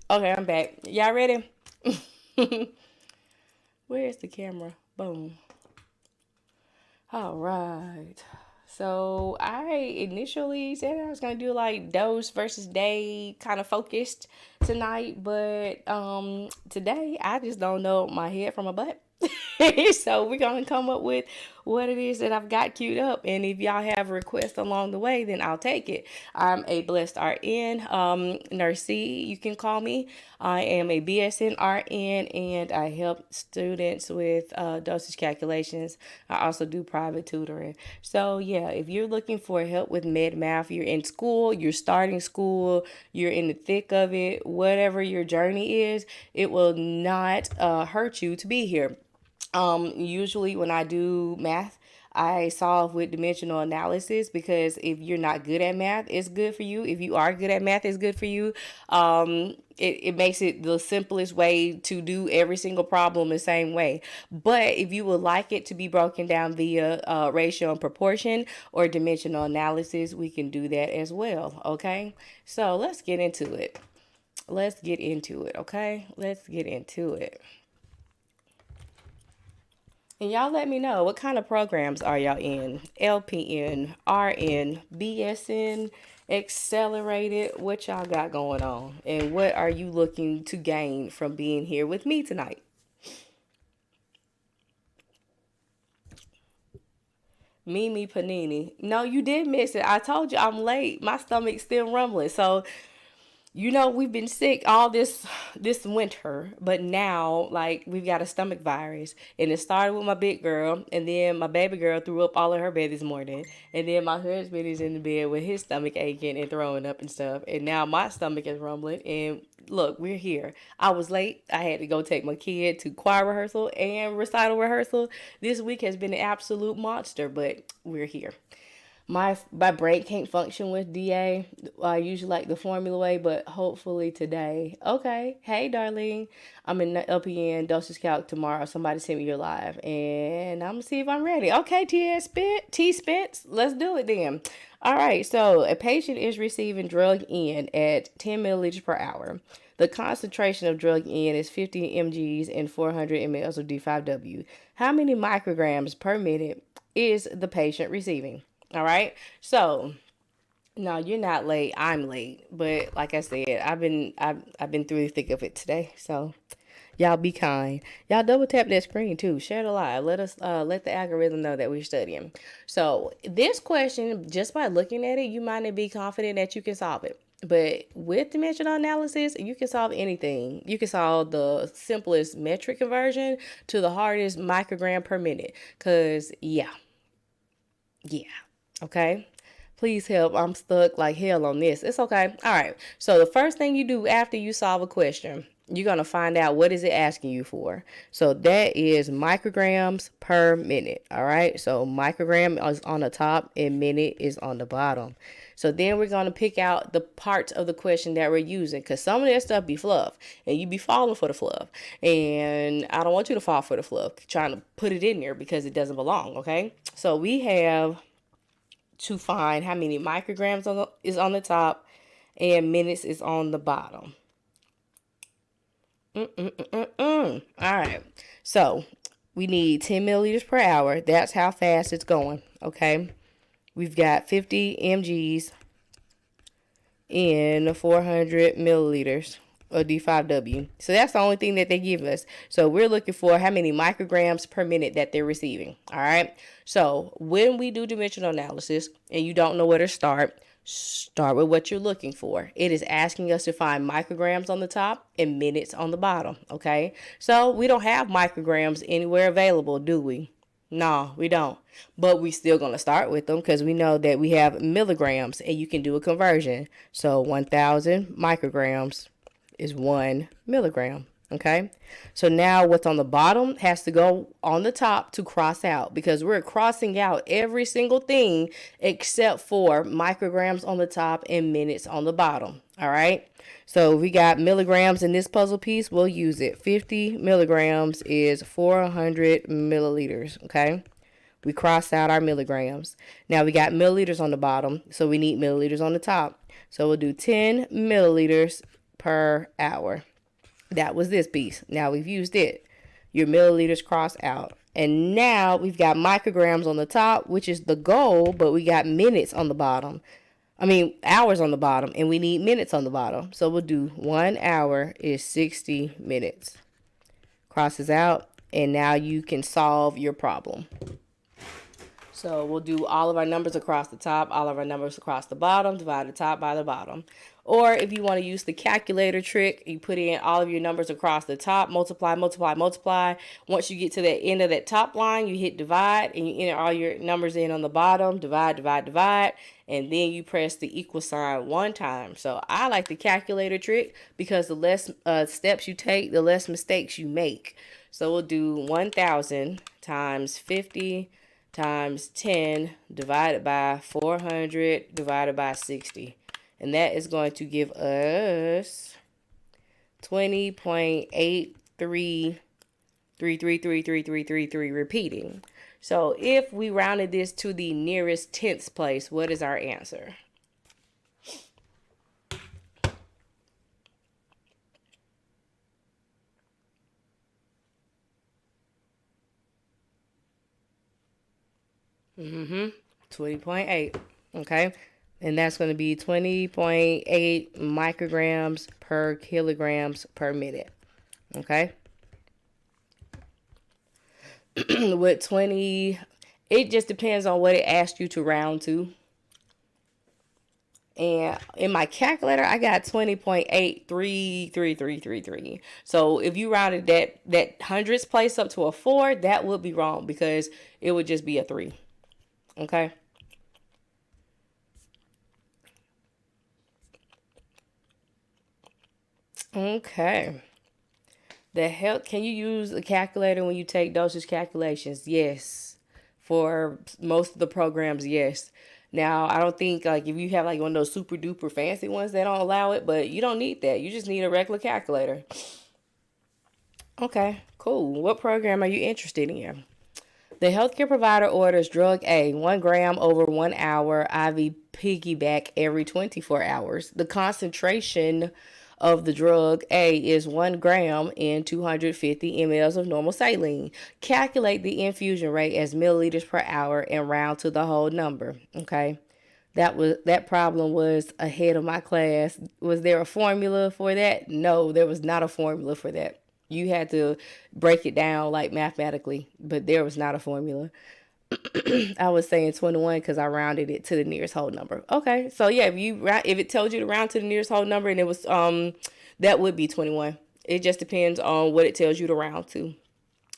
Okay, I'm back. Y'all ready? Where's the camera? Boom. All right. So I initially said I was gonna do like dose versus day kind of focused tonight, but today I just don't know my head from my butt. So we're gonna come up with what it is that I've got queued up, and if y'all have requests along the way, then I'll take it. I'm a blessed RN, nurse C, you can call me. I am a BSN RN, and I help students with dosage calculations. I also do private tutoring. So yeah, if you're looking for help with med math, you're in school, you're starting school, you're in the thick of it, whatever your journey is, it will not hurt you to be here. Usually when I do math, I solve with dimensional analysis because if you're not good at math, it's good for you. If you are good at math, it's good for you. It makes it the simplest way to do every single problem the same way. But if you would like it to be broken down via ratio and proportion or dimensional analysis, we can do that as well. Okay, so let's get into it. Let's get into it. Okay, let's get into it. And y'all let me know what kind of programs are y'all in? LPN, RN, BSN, accelerated. What y'all got going on? And what are you looking to gain from being here with me tonight? Mimi Panini. No, you did miss it. I told you I'm late. My stomach's still rumbling. So we've been sick all this winter, but now like we've got a stomach virus, and it started with my big girl, and then my baby girl threw up all in her bed this morning, and then my husband is in the bed with his stomach aching and throwing up and stuff, and now my stomach is rumbling. And look, we're here. I was late. I had to go take my kid to choir rehearsal and recital rehearsal. This week has been an absolute monster, but we're here. My brain can't function with DA. I usually like the formula way, but hopefully today. Okay. Hey, darling. I'm in the LPN dosage calc tomorrow. Somebody sent me your live, and I'm gonna see if I'm ready. Okay, T Spence. Let's do it then. All right. So a patient is receiving drug in at 10 milliliters per hour. The concentration of drug in is 50 mg's and 400 mLs of D5W. How many micrograms per minute is the patient receiving? All right. So no, you're not late. I'm late, but like I said, I've been through the thick of it today. So y'all be kind. Y'all double tap that screen too. Share the live. Let the algorithm know that we're studying. So this question, just by looking at it, you might not be confident that you can solve it. But with dimensional analysis, you can solve anything. You can solve the simplest metric conversion to the hardest microgram per minute. Cause yeah. Okay. Please help. I'm stuck like hell on this. It's okay. All right. So the first thing you do after you solve a question, you're going to find out what is it asking you for. So that is micrograms per minute. All right. So microgram is on the top and minute is on the bottom. So then we're going to pick out the parts of the question that we're using, because some of that stuff be fluff and you be falling for the fluff. And I don't want you to fall for the fluff, trying to put it in there because it doesn't belong. Okay. So we have to find how many micrograms is on the top and minutes is on the bottom. All right. So we need 10 milliliters per hour. That's how fast it's going. Okay. We've got 50 mg's in 400 milliliters of D5W. So that's the only thing that they give us. So we're looking for how many micrograms per minute that they're receiving. All right. So when we do dimensional analysis and you don't know where to start with what you're looking for. It is asking us to find micrograms on the top and minutes on the bottom. Okay. So we don't have micrograms anywhere available, do we? No, we don't. But we still going to start with them because we know that we have milligrams and you can do a conversion. So 1,000 micrograms is 1 milligram. Okay. So now what's on the bottom has to go on the top to cross out, because we're crossing out every single thing except for micrograms on the top and minutes on the bottom. All right. So we got milligrams in this puzzle piece. We'll use it. 50 milligrams is 400 milliliters. Okay. We crossed out our milligrams. Now we got milliliters on the bottom, so we need milliliters on the top. So we'll do 10 milliliters per hour. That was this piece. Now we've used it. Your milliliters cross out. And now we've got micrograms on the top, which is the goal, but we got minutes on the bottom. Hours on the bottom, and we need minutes on the bottom. So we'll do 1 hour is 60 minutes. Crosses out, and now you can solve your problem. So we'll do all of our numbers across the top, all of our numbers across the bottom, divide the top by the bottom. Or if you want to use the calculator trick, you put in all of your numbers across the top, multiply, multiply, multiply. Once you get to the end of that top line, you hit divide and you enter all your numbers in on the bottom, divide, divide, divide, and then you press the equal sign 1 time. So I like the calculator trick because the less steps you take, the less mistakes you make. So we'll do 1,000 times 50 times 10 divided by 400 divided by 60. And that is going to give us 20.83333333 repeating. So if we rounded this to the nearest tenths place, what is our answer? Mm-hmm. 20.8. Okay. And that's going to be 20.8 micrograms per kilograms per minute. Okay. With 20, it just depends on what it asks you to round to. And in my calculator, I got 20.8333333. So if you rounded that hundredths place up to a 4, that would be wrong because it would just be a 3. Okay. Okay. Can you use a calculator when you take dosage calculations? Yes. For most of the programs, yes. Now, I don't think like if you have like one of those super duper fancy ones, they don't allow it, but you don't need that. You just need a regular calculator. Okay, cool. What program are you interested in? The healthcare provider orders drug A, 1 gram over 1 hour, IV piggyback every 24 hours. The concentration of the drug A is 1 gram in 250 mLs of normal saline. Calculate the infusion rate as milliliters per hour and round to the whole number. Okay. That problem was ahead of my class. Was there a formula for that? No, there was not a formula for that. You had to break it down like mathematically, but there was not a formula. I was saying 21 because I rounded it to the nearest whole number. Okay, so yeah, if it told you to round to the nearest whole number and it was that would be 21. It just depends on what it tells you to round to.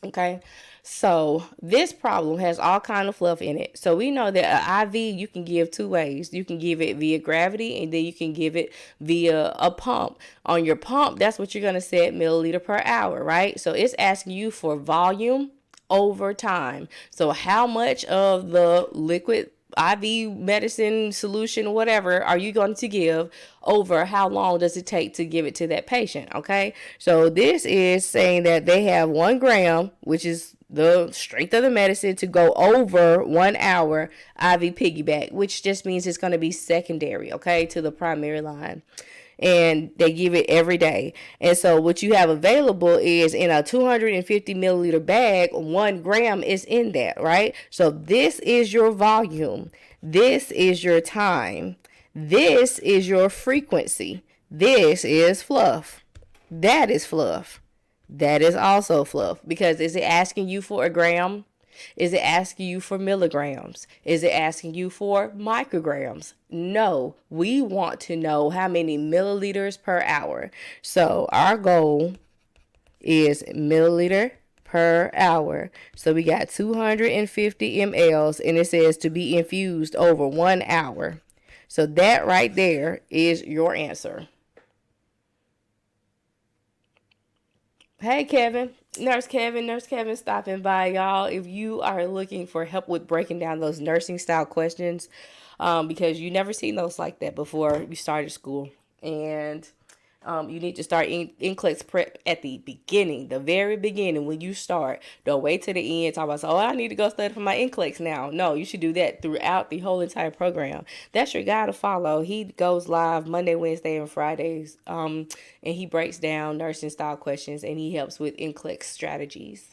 Okay, so this problem has all kind of fluff in it. So we know that an IV you can give 2 ways. You can give it via gravity and then you can give it via a pump. On your pump, that's what you're going to set milliliter per hour, right? So it's asking you for volume over time. So how much of the liquid IV medicine solution, whatever, are you going to give over how long does it take to give it to that patient? Okay. So this is saying that they have 1 gram, which is the strength of the medicine, to go over 1 hour IV piggyback, which just means it's going to be secondary, okay, to the primary line. And they give it every day. And so what you have available is in a 250 milliliter bag, 1 gram is in that, right? So this is your volume. This is your time. This is your frequency. This is fluff. That is fluff. That is also fluff. Because is it asking you for a gram? Is it asking you for milligrams? Is it asking you for micrograms? No, we want to know how many milliliters per hour. So our goal is milliliter per hour. So we got 250 mLs and it says to be infused over 1 hour. So that right there is your answer. Hey, Kevin. Nurse Kevin stopping by, y'all. If you are looking for help with breaking down those nursing style questions, because you never seen those like that before you started school. And You need to start NCLEX prep at the beginning, the very beginning when you start. Don't wait to the end. Talk about, oh, I need to go study for my NCLEX now. No, you should do that throughout the whole entire program. That's your guy to follow. He goes live Monday, Wednesday, and Fridays. And he breaks down nursing style questions, and he helps with NCLEX strategies.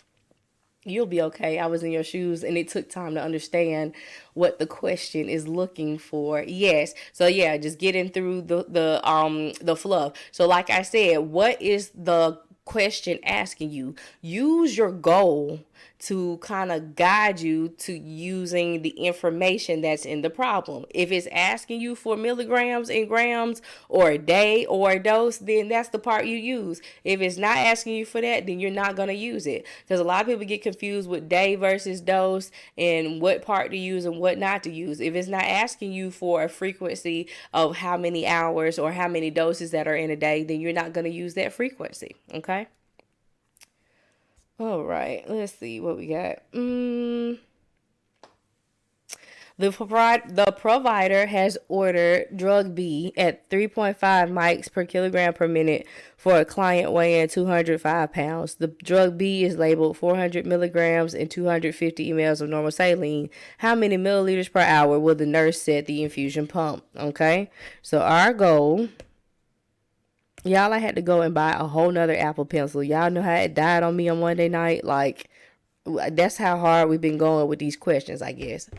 You'll be okay. I was in your shoes and it took time to understand what the question is looking for. Yes. So yeah, just getting through the fluff. So like I said, what is the question asking you? Use your goal to kind of guide you to using the information that's in the problem. If it's asking you for milligrams and grams or a day or a dose, then that's the part you use. If it's not asking you for that, then you're not going to use it. Because a lot of people get confused with day versus dose and what part to use and what not to use. If it's not asking you for a frequency of how many hours or how many doses that are in a day, then you're not going to use that frequency. Okay? All right, let's see what we got. The provider has ordered drug B at 3.5 mics per kilogram per minute for a client weighing 205 pounds. The drug B is labeled 400 milligrams and 250 mLs of normal saline. How many milliliters per hour will the nurse set the infusion pump? Okay, so our goal... Y'all, I had to go and buy a whole nother Apple Pencil. Y'all know how it died on me on Monday night? Like, that's how hard we've been going with these questions, I guess.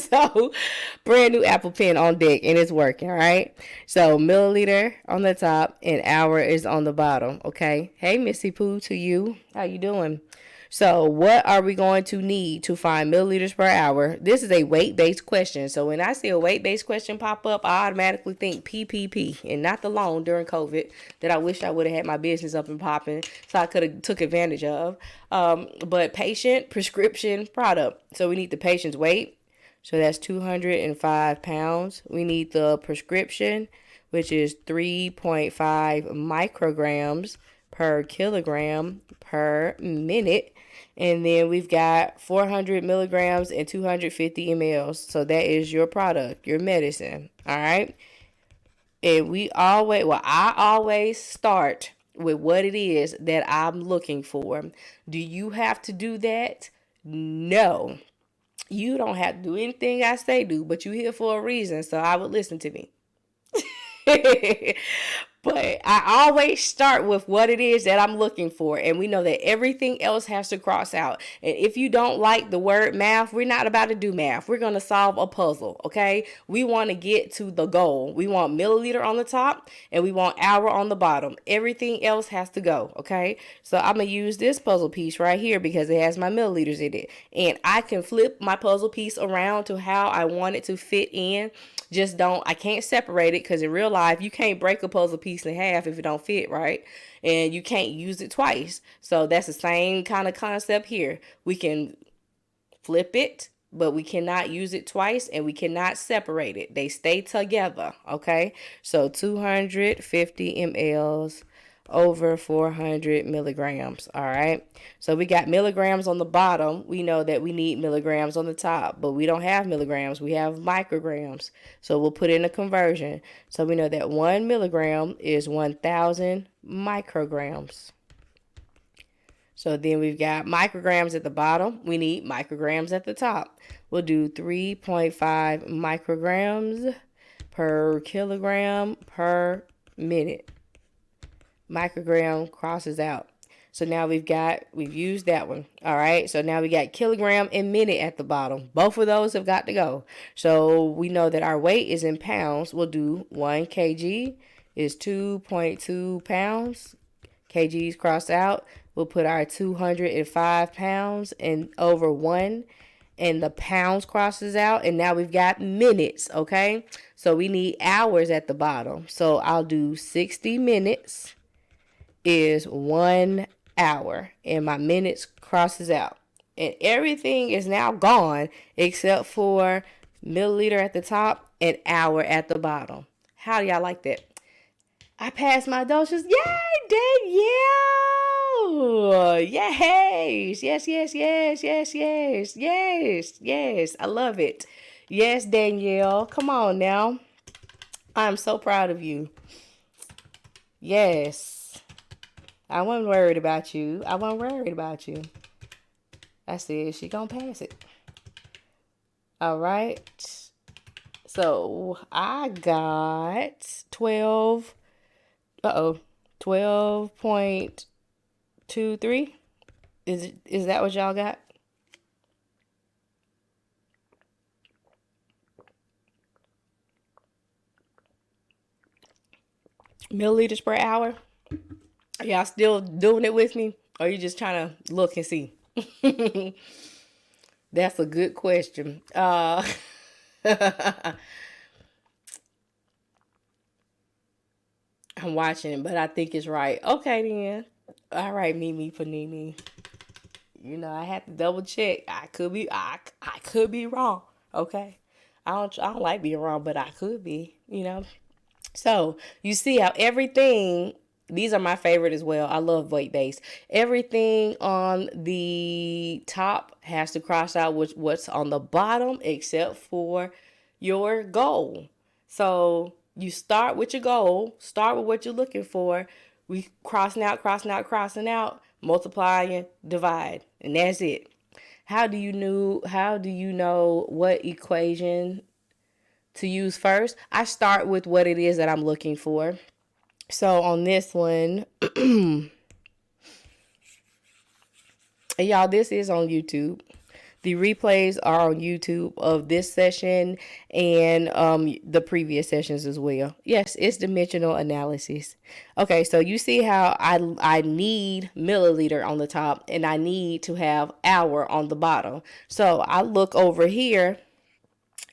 So, brand new Apple Pen on deck, and it's working, all right? So, milliliter on the top, and hour is on the bottom, okay? Hey, Missy Pooh, to you. How you doing? So what are we going to need to find milliliters per hour? This is a weight-based question. So when I see a weight-based question pop up, I automatically think PPP and not the loan during COVID that I wish I would have had my business up and popping so I could have took advantage of. But patient, prescription, product. So we need the patient's weight. So that's 205 pounds. We need the prescription, which is 3.5 micrograms per kilogram per minute. And then we've got 400 milligrams and 250 mLs. So that is your product, your medicine. All right. And I always start with what it is that I'm looking for. Do you have to do that? No. You don't have to do anything I say do, but you're here for a reason. So I would listen to me. But I always start with what it is that I'm looking for. And we know that everything else has to cross out. And if you don't like the word math, we're not about to do math. We're going to solve a puzzle, okay? We want to get to the goal. We want milliliter on the top and we want hour on the bottom. Everything else has to go, okay? So I'm going to use this puzzle piece right here because it has my milliliters in it. And I can flip my puzzle piece around to how I want it to fit in. I can't separate it because in real life, you can't break a puzzle piece in half if it don't fit, right? And you can't use it twice. So that's the same kind of concept here. We can flip it, but we cannot use it twice and we cannot separate it. They stay together, okay? So 250 mLs over 400 milligrams. All right. So we got milligrams on the bottom. We know that we need milligrams on the top, but we don't have milligrams. We have micrograms. So we'll put in a conversion. So we know that 1 milligram is 1,000 micrograms. So then we've got micrograms at the bottom. We need micrograms at the top. We'll do 3.5 micrograms per kilogram per minute. Microgram crosses out. So now we've used that one. All right. So now we got kilogram and minute at the bottom. Both of those have got to go. So we know that our weight is in pounds. We'll do 1 kg is 2.2 pounds. Kgs cross out. We'll put our 205 pounds and over 1. And the pounds crosses out. And now we've got minutes. Okay. So we need hours at the bottom. So I'll do 60 minutes. Is 1 hour and my minutes crosses out and everything is now gone except for milliliter at the top and hour at the bottom. How do y'all like that? I passed my dosage. Yay, Danielle! Yes. I love it. Yes, Danielle. Come on now. I'm so proud of you. Yes. I wasn't worried about you. I wasn't worried about you. I said she gonna pass it. All right. So I got 12. 12.23. Is that what y'all got? Milliliters per hour? Are y'all still doing it with me? Or are you just trying to look and see? That's a good question. I'm watching, but I think it's right. Okay, then. All right, Mimi Panini. I had to double check. I could be wrong. Okay. I don't like being wrong, but I could be. So you see how everything, these are my favorite as well. I love weight based. Everything on the top has to cross out with what's on the bottom except for your goal. So you start with your goal, start with what you're looking for. We crossing out, multiplying, divide, and that's it. How do you know what equation to use first? I start with what it is that I'm looking for. So on this one, and y'all, this is on YouTube. The replays are on YouTube of this session and the previous sessions as well. Yes, it's dimensional analysis. Okay, so you see how I need milliliter on the top and I need to have hour on the bottom. So I look over here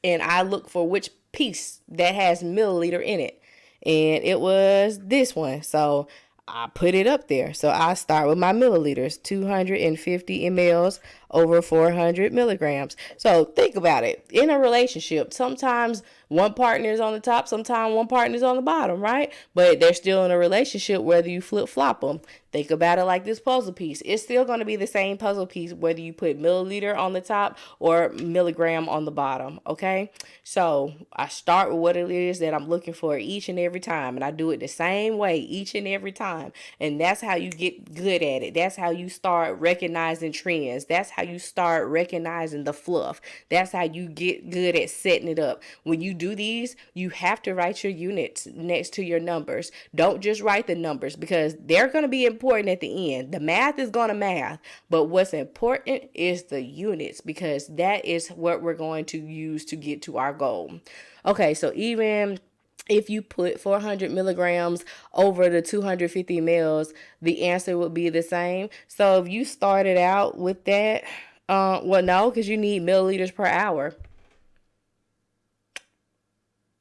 and I look for which piece that has milliliter in it. And it was this one. So I put it up there. So I start with my milliliters, 250 mLs over 400 milligrams. So think about it. In a relationship, sometimes one partner is on the top, sometimes one partner is on the bottom, right? But they're still in a relationship whether you flip flop them. Think about it like this puzzle piece. It's still going to be the same puzzle piece whether you put milliliter on the top or milligram on the bottom, okay? So I start with what it is that I'm looking for each and every time, and I do it the same way each and every time. And that's how you get good at it. That's how you start recognizing trends. That's how you start recognizing the fluff. That's how you get good at setting it up. When you do these, you have to write your units next to your numbers. Don't just write the numbers because they're going to be important at the end. The math is going to math, but what's important is the units because that is what we're going to use to get to our goal. Okay, so even if you put 400 milligrams over the 250 mils, the answer would be the same. So if you started out with that, well, no, because you need milliliters per hour.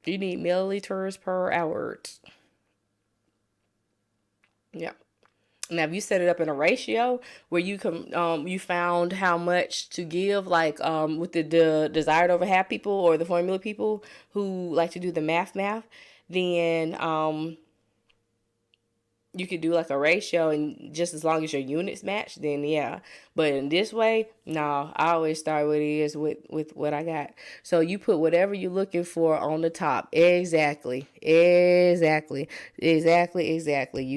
You need milliliters per hour. Yeah. Now, if you set it up in a ratio where you found how much to give, like with the desired over half people or the formula people who like to do the math, then you could do like a ratio and just as long as your units match, then yeah. But in this way, no, I always start what it is with what I got. So you put whatever you're looking for on the top. Exactly. You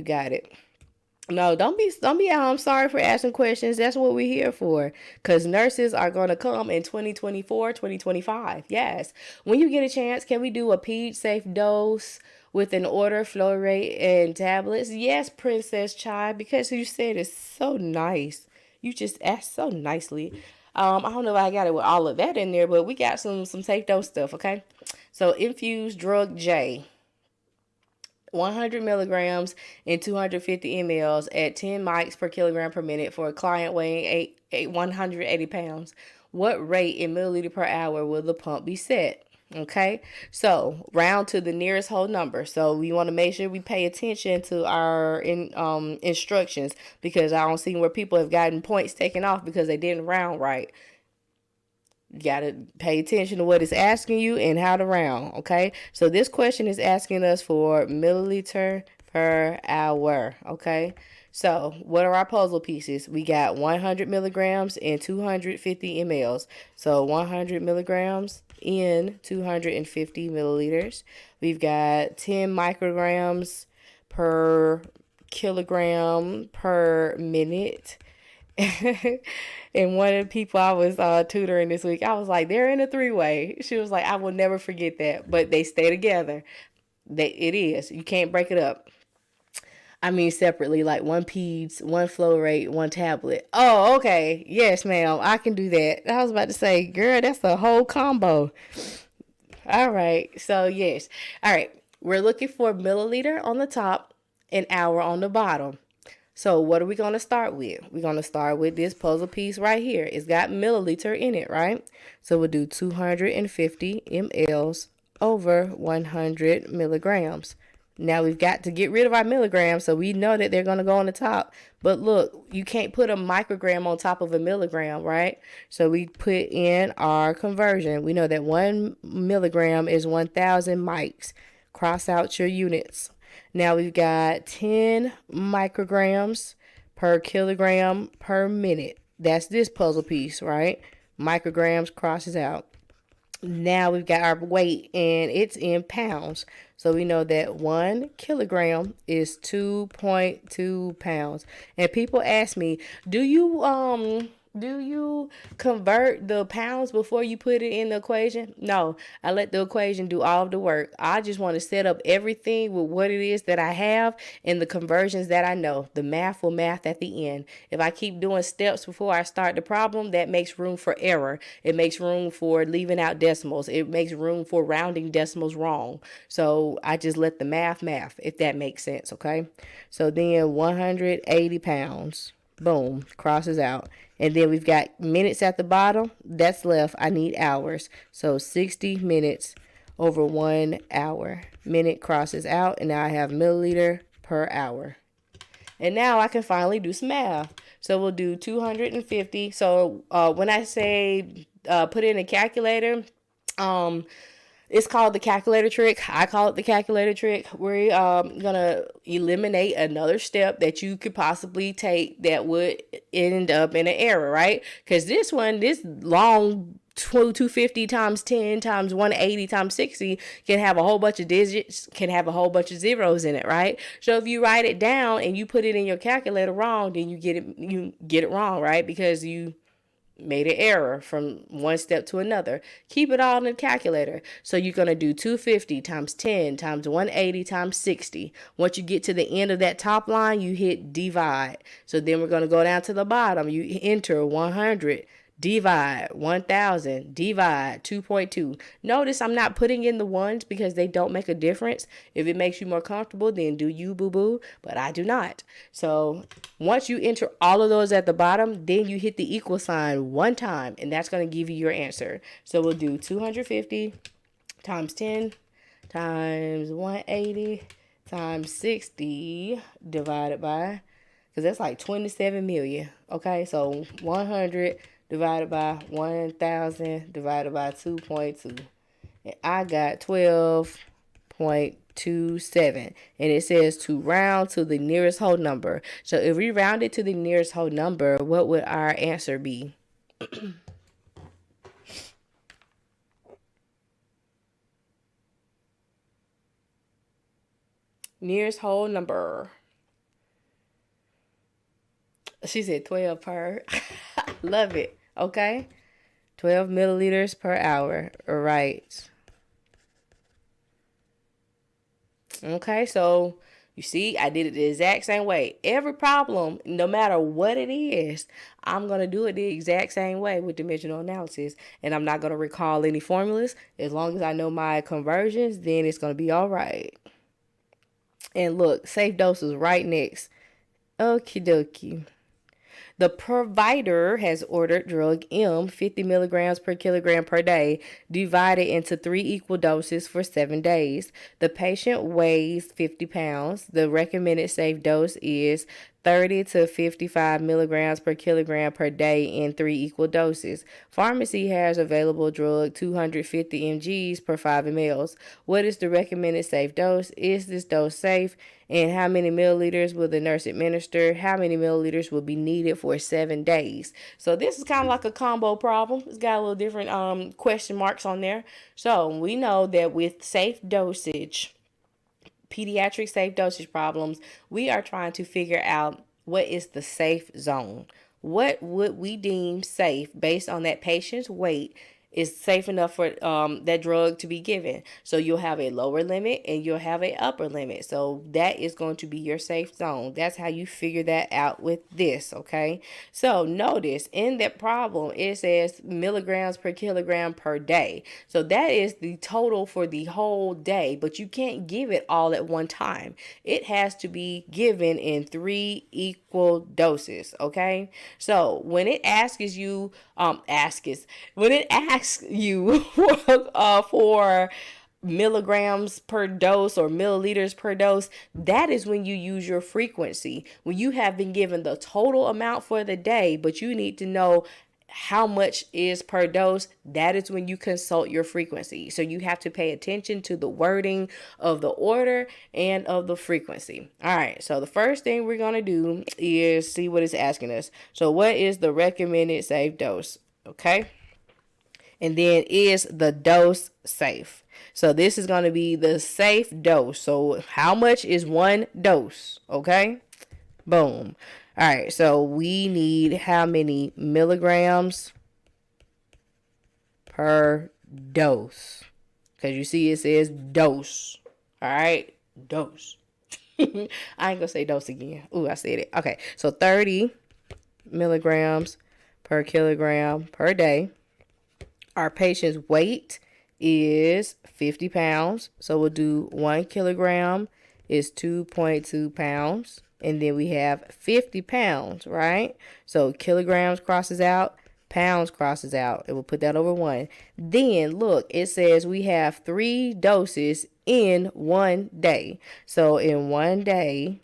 got it. No, don't be I'm sorry for asking questions. That's what we're here for. Cause nurses are gonna come in 2024, 2025. Yes. When you get a chance, can we do a ped safe dose with an order, flow rate, and tablets? Yes, Princess Chai, because you said it's so nice. You just asked so nicely. I don't know if I got it with all of that in there, but we got some safe dose stuff, okay? So infused drug J. 100 milligrams and 250 mLs at 10 mics per kilogram per minute for a client weighing 180 pounds. What rate in milliliter per hour will the pump be set? Okay, so round to the nearest whole number. So we want to make sure we pay attention to our instructions because I don't see where people have gotten points taken off because they didn't round right. You got to pay attention to what it's asking you and how to round, okay? So this question is asking us for milliliter per hour, okay? So what are our puzzle pieces? We got 100 milligrams and 250 mLs. So 100 milligrams in 250 milliliters. We've got 10 micrograms per kilogram per minute. And one of the people I was tutoring this week, I was like, they're in a three-way. She was like, I will never forget that. But they stay together. It is. You can't break it up. I mean separately, like one peds, one flow rate, one tablet. Oh, okay. Yes, ma'am. I can do that. I was about to say, girl, that's a whole combo. All right. So, yes. All right. We're looking for milliliter on the top and hour on the bottom. So, what are we going to start with? We're going to start with this puzzle piece right here. It's got milliliter in it, right? So, we'll do 250 mLs over 100 milligrams. Now we've got to get rid of our milligrams, so we know that they're going to go on the top. But look, you can't put a microgram on top of a milligram, right? So we put in our conversion. We know that 1 milligram is 1,000 mics. Cross out your units. Now we've got 10 micrograms per kilogram per minute. That's this puzzle piece, right? Micrograms crosses out. Now we've got our weight, and it's in pounds. So we know that 1 kilogram is 2.2 pounds. And people ask me, do you convert the pounds before you put it in the equation? No, I let the equation do all of the work. I just want to set up everything with what it is that I have and the conversions that I know. The math will math at the end. If I keep doing steps before I start the problem, that makes room for error. It makes room for leaving out decimals. It makes room for rounding decimals wrong. So I just let the math, if that makes sense, okay? So then 180 pounds. Boom, crosses out. And then we've got minutes at the bottom. That's left. I need hours. So 60 minutes over 1 hour. Minute crosses out, and now I have milliliter per hour. And now I can finally do some math. So we'll do 250. So when I say put in a calculator, it's called the calculator trick. I call it the calculator trick. We're gonna eliminate another step that you could possibly take that would end up in an error, right? Because this long 250 times 10 times 180 times 60 can have a whole bunch of digits, can have a whole bunch of zeros in it, right? So if you write it down and you put it in your calculator wrong, then you get it wrong, right? Because you made an error from one step to another. Keep it all in the calculator. So you're going to do 250 times 10 times 180 times 60. Once you get to the end of that top line, you hit divide. So then we're going to go down to the bottom. You enter 100. Divide 1,000, divide 2.2. Notice I'm not putting in the ones because they don't make a difference. If it makes you more comfortable, then do you, boo-boo, but I do not. So once you enter all of those at the bottom, then you hit the equal sign one time, and that's going to give you your answer. So we'll do 250 times 10 times 180 times 60 divided by, because that's like 27 million. Okay, so 100 divided by 1,000 divided by 2.2. And I got 12.27. And it says to round to the nearest whole number. So if we round it to the nearest whole number, what would our answer be? Nearest whole number. She said 12 per. Love it. Okay. 12 milliliters per hour. All right. Okay, so you see, I did it the exact same way. Every problem, no matter what it is, I'm going to do it the exact same way with dimensional analysis. And I'm not going to recall any formulas. As long as I know my conversions, then it's going to be all right. And look, safe dose is right next. Okie dokie. The provider has ordered drug M 50 milligrams per kilogram per day, divided into 3 equal doses for 7 days. The patient weighs 50 pounds. The recommended safe dose is 30 to 55 milligrams per kilogram per day in 3 equal doses. Pharmacy has available drug 250 mgs per 5 mLs. What is the recommended safe dose? Is this dose safe? And how many milliliters will the nurse administer? How many milliliters will be needed for 7 days? So this is kind of like a combo problem. It's got a little different question marks on there. So we know that with safe dosage, pediatric safe dosage problems, we are trying to figure out what is the safe zone. What would we deem safe based on that patient's weight is safe enough for that drug to be given. So you'll have a lower limit and you'll have a upper limit. So that is going to be your safe zone. That's how you figure that out with this, okay? So notice in that problem, it says milligrams per kilogram per day. So that is the total for the whole day, but you can't give it all at one time. It has to be given in 3 equal doses, okay? So when it asks you, when it asks you for milligrams per dose or milliliters per dose, that is when you use your frequency. When you have been given the total amount for the day, but you need to know how much is per dose, that is when you consult your frequency. So you have to pay attention to the wording of the order and of the frequency. All right, so the first thing we're going to do is see what it's asking us. So what is the recommended safe dose? Okay. And then is the dose safe? So this is going to be the safe dose. So how much is one dose? Okay. Boom. All right. So we need how many milligrams per dose? Because you see it says dose. All right. Dose. I ain't going to say dose again. Ooh, I said it. Okay. So 30 milligrams per kilogram per day. Our patient's weight is 50 pounds. So we'll do 1 kilogram is 2.2 pounds. And then we have 50 pounds, right? So kilograms crosses out, pounds crosses out. And we'll put that over 1. Then look, it says we have 3 doses in one day. So in one day,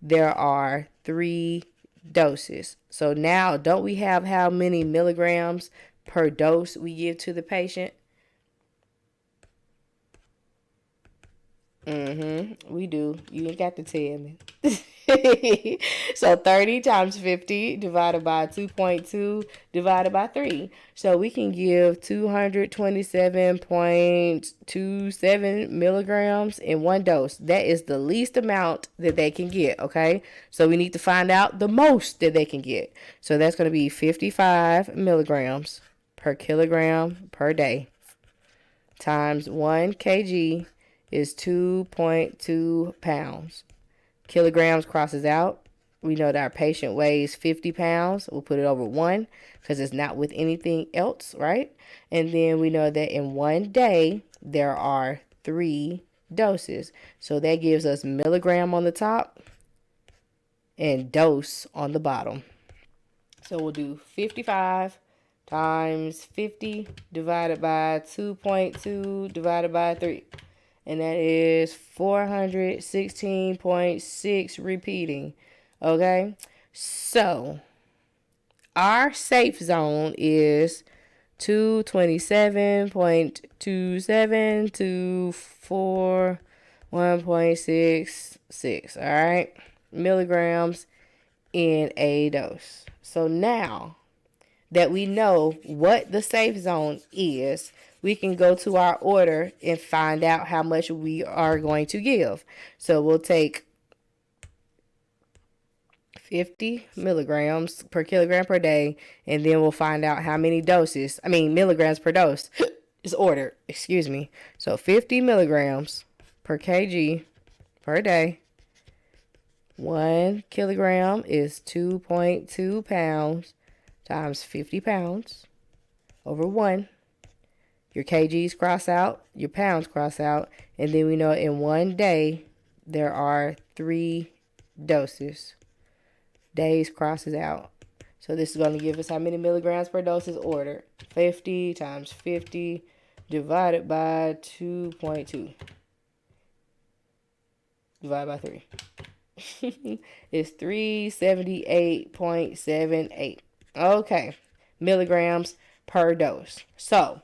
there are 3 doses. So now, don't we have how many milligrams per dose we give to the patient? We do. You ain't got to tell me. So 30 times 50 divided by 2.2 divided by 3. So we can give 227.27 milligrams in one dose. That is the least amount that they can get, okay? So we need to find out the most that they can get. So that's going to be 55 milligrams per kilogram per day times 1 kg is 2.2 pounds. Kilograms crosses out. We know that our patient weighs 50 pounds. We'll put it over 1 because it's not with anything else, right? And then we know that in one day, there are 3 doses. So that gives us milligram on the top and dose on the bottom. So we'll do 55 times 50 divided by 2.2 divided by 3. And that is 416.6 repeating. Okay. So our safe zone is 227.27 to 1.66. All right. Milligrams in a dose. So now that we know what the safe zone is, we can go to our order and find out how much we are going to give. So we'll take 50 milligrams per kilogram per day, and then we'll find out how many milligrams per dose is ordered. Excuse me. So 50 milligrams per kg per day. 1 kilogram is 2.2 pounds times 50 pounds over 1. Your kgs cross out, your pounds cross out, and then we know in one day there are 3 doses. Days crosses out. So this is going to give us how many milligrams per dose is ordered. 50 times 50 divided by 2.2 divided by 3. It's 378.78. Okay, milligrams per dose. So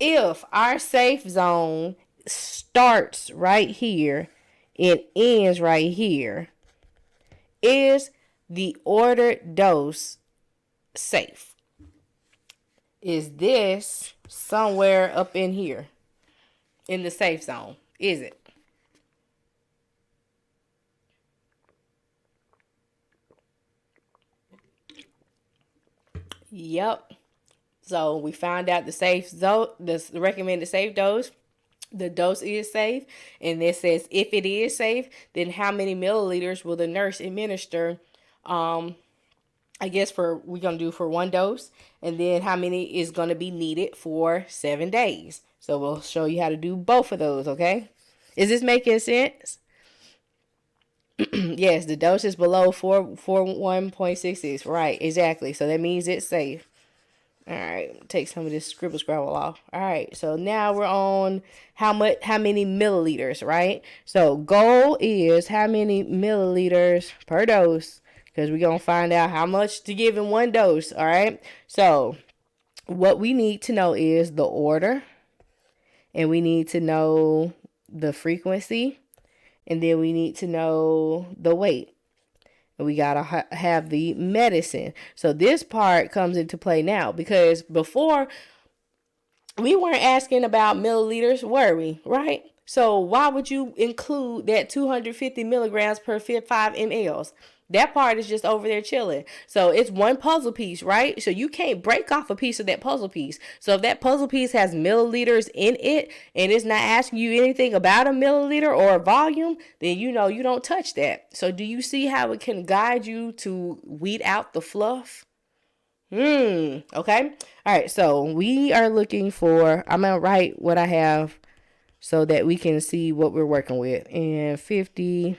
if our safe zone starts right here and ends right here, is the ordered dose safe? Is this somewhere up in here in the safe zone? Is it? Yep. So we found out the recommended safe dose. The dose is safe, and it says if it is safe, then how many milliliters will the nurse administer? I guess we're gonna do for one dose, and then how many is gonna be needed for 7 days. So we'll show you how to do both of those. Okay, is this making sense? Yes, the dose is below 441.66. Right, exactly. So that means it's safe. All right, take some of this scribble scrabble off. All right, so now we're on how many milliliters, right? So goal is how many milliliters per dose, because we're gonna find out how much to give in one dose. All right, so what we need to know is the order, and we need to know the frequency, and then we need to know the weight. We gotta have the medicine. So this part comes into play now, because before we weren't asking about milliliters, were we? Right? So why would you include that 250 milligrams per 5 mLs? That part is just over there chilling. So it's one puzzle piece, right? So you can't break off a piece of that puzzle piece. So if that puzzle piece has milliliters in it and it's not asking you anything about a milliliter or a volume, then you know you don't touch that. So do you see how it can guide you to weed out the fluff? Okay. All right. So we are looking for, I'm going to write what I have so that we can see what we're working with. And 50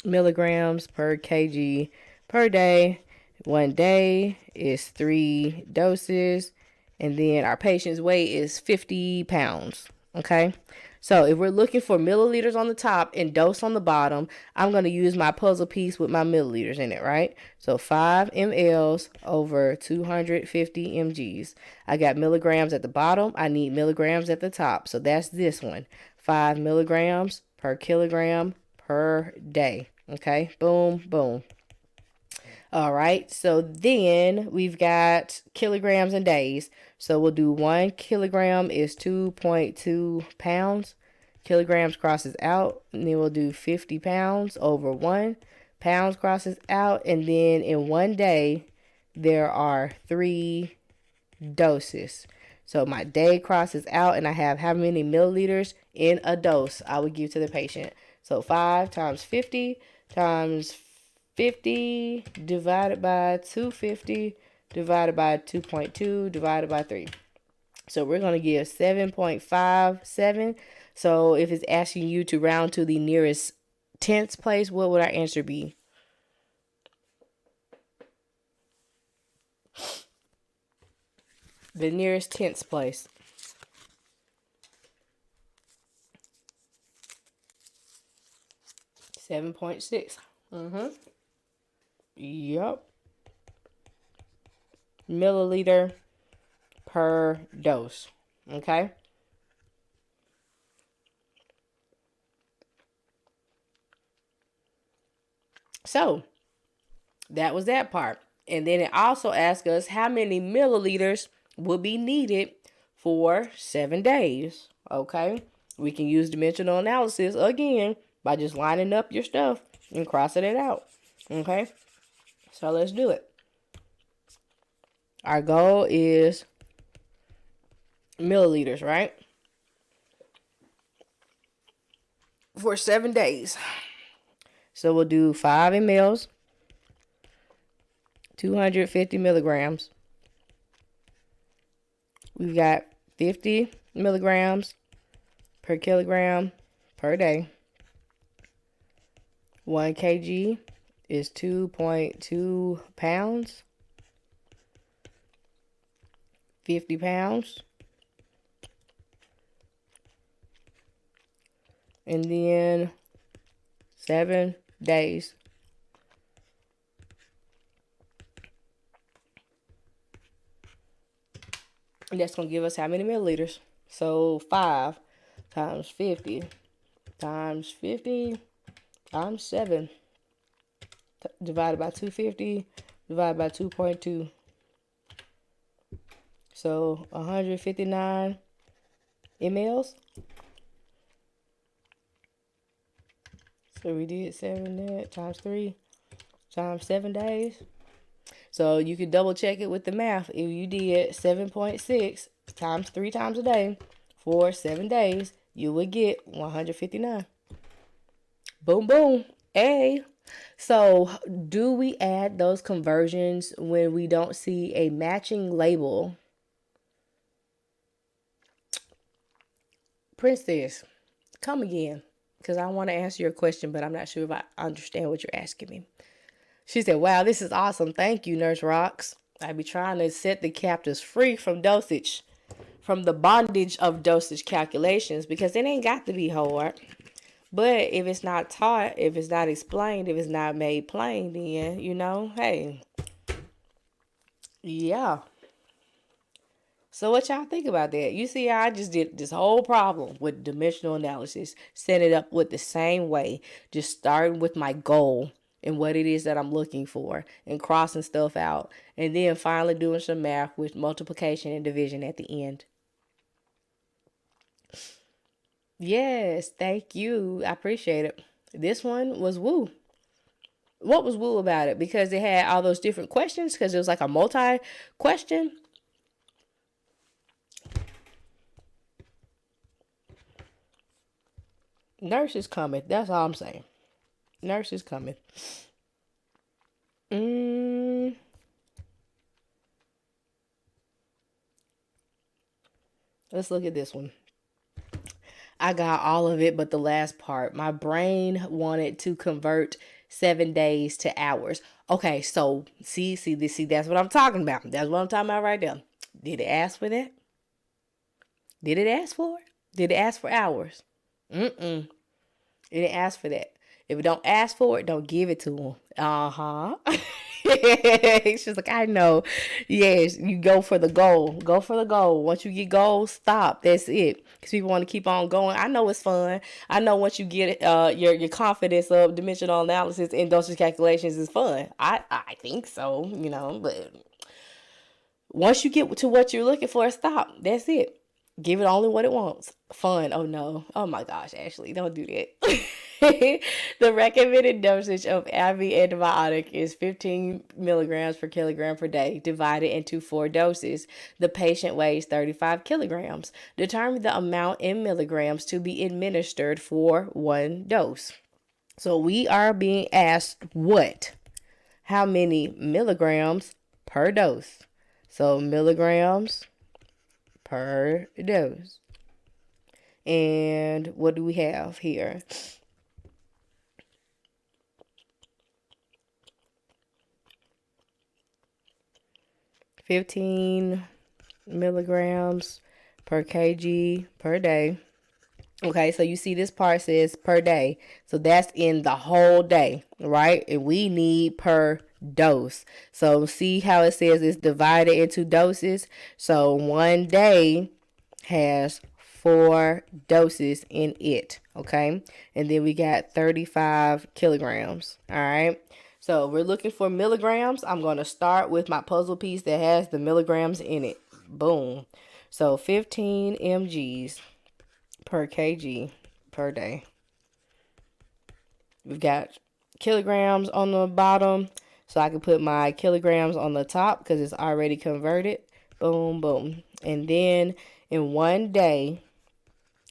milligrams per kg per day. 1 day is 3 doses. And then our patient's weight is 50 pounds. Okay. So if we're looking for milliliters on the top and dose on the bottom, I'm going to use my puzzle piece with my milliliters in it, right? So 5 mLs over 250 mgs. I got milligrams at the bottom. I need milligrams at the top. So that's this one. 5 milligrams per kilogram per day. Okay, boom, boom. All right, so then we've got kilograms and days. So we'll do 1 kilogram is 2.2 pounds. Kilograms crosses out, and then we'll do 50 pounds over 1. Pounds crosses out, and then in 1 day, there are 3 doses. So my day crosses out, and I have how many milliliters in a dose I would give to the patient. So 5 times 50 times 50 divided by 250 divided by 2.2 divided by 3. So we're going to give 7.57. So if it's asking you to round to the nearest tenths place, what would our answer be? The nearest tenths place. 7.6. Yep. Milliliter per dose. Okay. So that was that part. And then it also asks us how many milliliters will be needed for 7 days. Okay. We can use dimensional analysis again by just lining up your stuff and crossing it out. Okay. So let's do it. Our goal is milliliters, right? For 7 days. So we'll do 5 mLs, 250 milligrams. We've got 50 milligrams per kilogram per day. 1 kg is 2.2 pounds. 50 pounds. And then 7 days. And that's going to give us how many milliliters? So 5 times 50 times 50 times 7 divided by 250 divided by 2.2. So 159 mLs. So we did 7 times 3 times 7 days. So you could double check it with the math. If you did 7.6 times 3 times a day for 7 days, you would get 159. Boom, boom. Hey. So, do we add those conversions when we don't see a matching label? Princess, come again, because I want to answer your question, but I'm not sure if I understand what you're asking me. She said, wow, this is awesome. Thank you, Nurse Rocks. I be trying to set the captives free from dosage, from the bondage of dosage calculations, because it ain't got to be hard. But if it's not taught, if it's not explained, if it's not made plain, then, hey, yeah. So what y'all think about that? You see how I just did this whole problem with dimensional analysis, set it up with the same way, just starting with my goal and what it is that I'm looking for and crossing stuff out, and then finally doing some math with multiplication and division at the end. Yes, thank you. I appreciate it. This one was woo. What was woo about it? Because it had all those different questions, because it was like a multi-question. Nurse is coming. That's all I'm saying. Nurse is coming. Let's look at this one. I got all of it, but the last part. My brain wanted to convert 7 days to hours. Okay, so see, that's what I'm talking about. That's what I'm talking about right there. Did it ask for that? Did it ask for it? Did it ask for hours? It didn't ask for that. If it don't ask for it, don't give it to them. She's like, I know. Yes, you go for the goal. Go for the goal. Once you get goals, stop. That's it. Because people want to keep on going. I know it's fun. I know once you get your confidence up, dimensional analysis and dosage calculations is fun. I think so, but once you get to what you're looking for, stop. That's it. Give it only what it wants. Fun. Oh no. Oh my gosh, Ashley, don't do that. The recommended dosage of IV antibiotic is 15 milligrams per kilogram per day, divided into 4 doses. The patient weighs 35 kilograms. Determine the amount in milligrams to be administered for 1 dose. So we are being asked what? How many milligrams per dose? So milligrams per dose. And what do we have here? $15 milligrams per kg per day. Okay, so you see this part says per day. So that's in the whole day, right? And we need per dose. So see how it says it's divided into doses. So 1 day has 4 doses in it. Okay, and then we got 35 kilograms. All right. So we're looking for milligrams. I'm going to start with my puzzle piece that has the milligrams in it. Boom. So 15 mgs per kg per day. We've got kilograms on the bottom, so I can put my kilograms on the top because it's already converted. Boom, boom. And then in 1 day,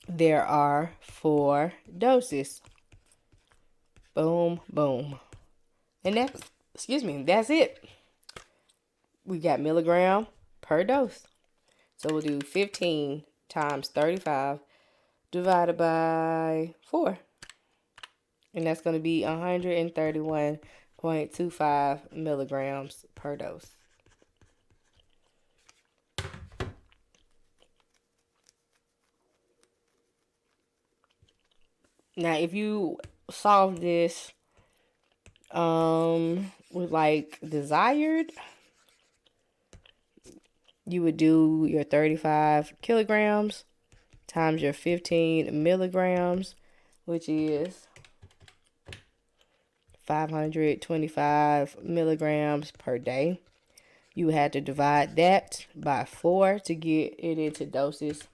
there are 4 doses. Boom, boom. And that's it. We got milligram per dose. So we'll do 15 times 35 divided by 4. And that's going to be 131.25 milligrams per dose. Now, if you solve this with like desired, you would do your 35 kilograms times your 15 milligrams, which is 525 milligrams per day. You had to divide that by 4 to get it into doses.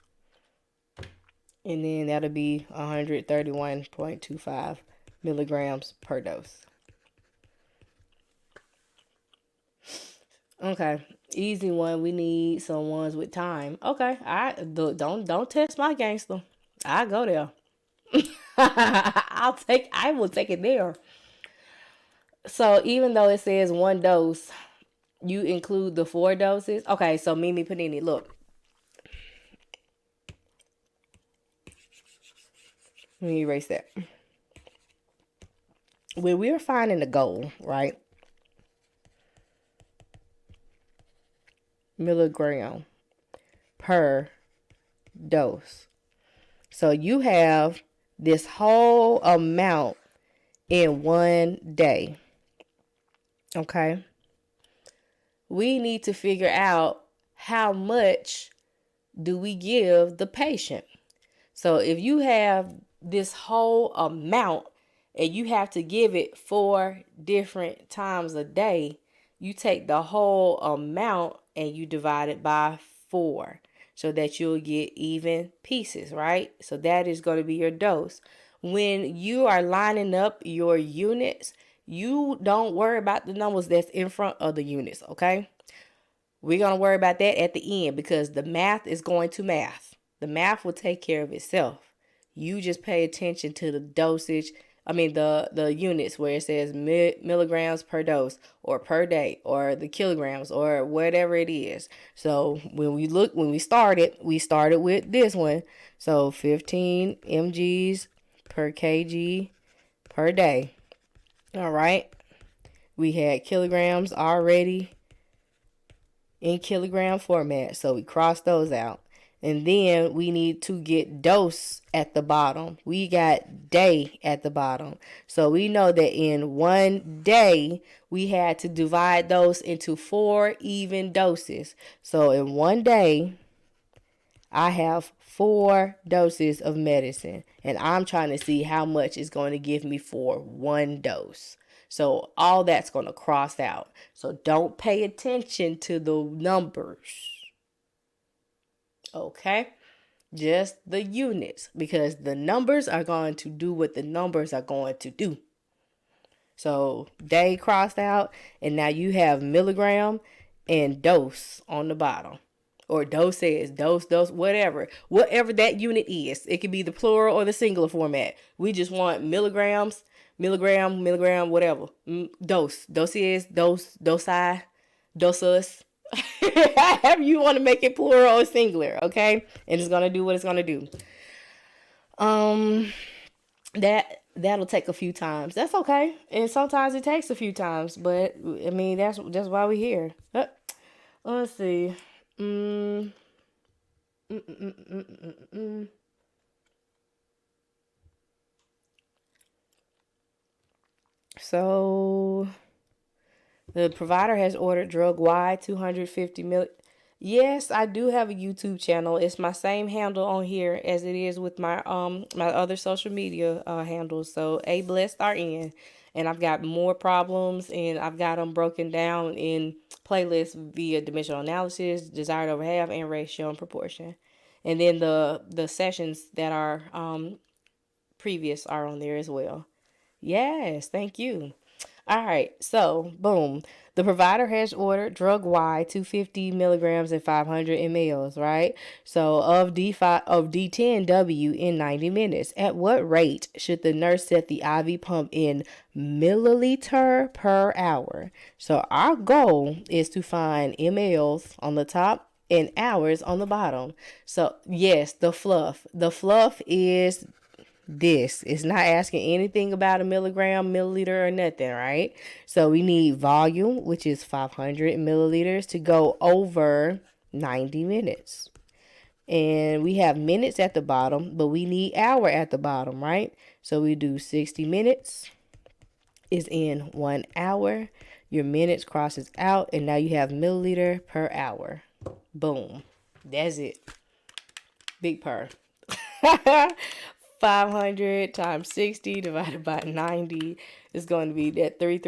And then that'll be 131.25 milligrams per dose. Okay. Easy one. We need some ones with time. Okay. Don't test my gangster. I go there. I will take it there. So even though it says one dose, you include the 4 doses. Okay, so Mimi Panini, look. Let me erase that. When we're finding the goal, right? Milligram per dose. So you have this whole amount in one day. Okay. We need to figure out how much do we give the patient. So if you have this whole amount and you have to give it 4 different times a day, you take the whole amount and you divide it by 4 so that you'll get even pieces, right? So that is going to be your dose. When you are lining up your units, you don't worry about the numbers that's in front of the units, okay? We're going to worry about that at the end because the math is going to math. The math will take care of itself. You just pay attention to the dosage. I mean, the units where it says milligrams per dose or per day or the kilograms or whatever it is. So when we started with this one. So 15 mgs per kg per day. All right. We had kilograms already in kilogram format. So we cross those out. And then we need to get dose at the bottom. We got day at the bottom. So we know that in one day, we had to divide those into 4 even doses. So in one day, I have 4 doses of medicine. And I'm trying to see how much it's going to give me for one dose. So all that's going to cross out. So don't pay attention to the numbers. Okay? Just the units, because the numbers are going to do what the numbers are going to do. So day crossed out, and now you have milligram and dose on the bottom. Or dosage, dose, whatever. Whatever that unit is. It could be the plural or the singular format. We just want milligrams, milligram, whatever. Dose, dosage, dosi, dosus. However you want to make it plural or singular, okay? And it's gonna do what it's gonna do. Um, that'll take a few times. That's okay, and sometimes it takes a few times. But I mean, that's why we're here. Let's see. Mm, mm, mm, mm, mm, mm, mm. mm. So the provider has ordered drug Y 250 mil. Yes, I do have a YouTube channel. It's my same handle on here as it is with my other social media handles. So A Blessed RN, and I've got more problems, and I've got them broken down in playlists via dimensional analysis, desired over half, and ratio and proportion. And then the sessions that are previous are on there as well. Yes, thank you. All right, so boom. The provider has ordered drug Y 250 milligrams and 500 mLs, right? So of D10W in 90 minutes. At what rate should the nurse set the IV pump in milliliter per hour? So our goal is to find mLs on the top and hours on the bottom. So yes, the fluff. The fluff is this. It's not asking anything about a milligram, milliliter, or nothing, right? So we need volume, which is 500 milliliters, to go over 90 minutes. And we have minutes at the bottom, but we need hour at the bottom, right? So we do 60 minutes is in 1 hour. Your minutes crosses out, and now you have milliliter per hour. Boom. That's it. Big purr. 500 times 60 divided by 90 is going to be that 3.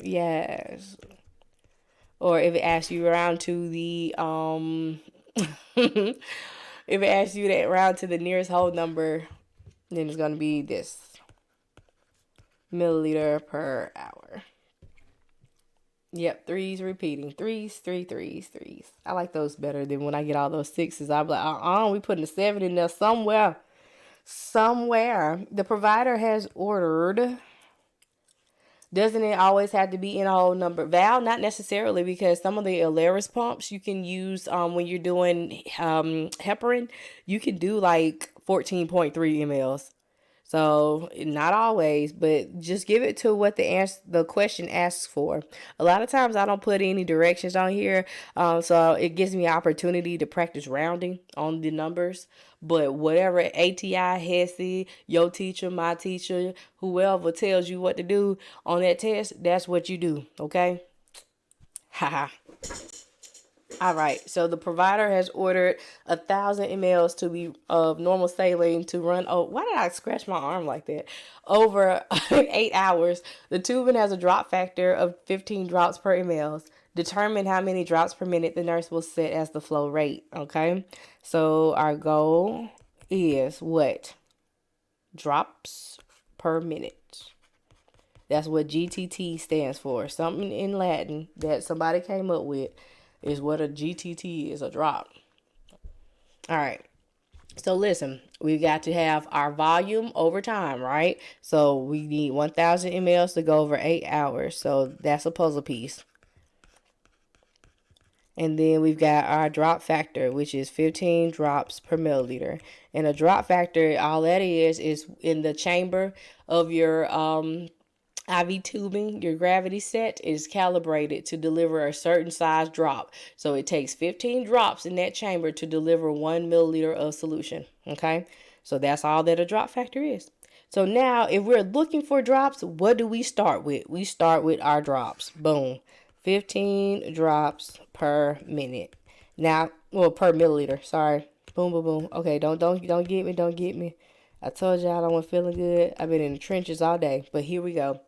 Yes. Or if it asks you around to the if it asks you that round to the nearest whole number, then it's going to be this milliliter per hour. Yep, threes repeating. Threes, three, threes, threes. I like those better than when I get all those sixes. I'm like, we putting a seven in there somewhere. Somewhere. The provider has ordered. Doesn't it always have to be in a whole number? Val, not necessarily, because some of the Alaris pumps you can use when you're doing heparin, you can do like 14.3 mLs. So not always, but just give it to what the question asks for. A lot of times I don't put any directions on here, so it gives me opportunity to practice rounding on the numbers. But whatever ATI, HESI, your teacher, my teacher, whoever tells you what to do on that test, that's what you do. Okay? Haha. All right, so the provider has ordered 1,000 mLs to be of normal saline to run. Oh, why did I scratch my arm like that? Over 8 hours. The tubing has a drop factor of 15 drops per mL. Determine how many drops per minute the nurse will set as the flow rate. Okay, so our goal is what? Drops per minute. That's what GTT stands for. Something in Latin that somebody came up with is what a GTT is, a drop. All right. So listen, we got to have our volume over time, right? So we need 1,000 mLs to go over 8 hours. So that's a puzzle piece. And then we've got our drop factor, which is 15 drops per milliliter. And a drop factor, all that is in the chamber of your IV tubing, your gravity set is calibrated to deliver a certain size drop. So it takes 15 drops in that chamber to deliver 1 milliliter of solution. Okay, so that's all that a drop factor is. So now if we're looking for drops, what do we start with? We start with our drops. Boom. 15 drops per minute. Now, well, per milliliter. Sorry. Boom, boom, boom. Okay, don't get me. Don't get me. I told y'all I wasn't feeling good. I've been in the trenches all day, but here we go.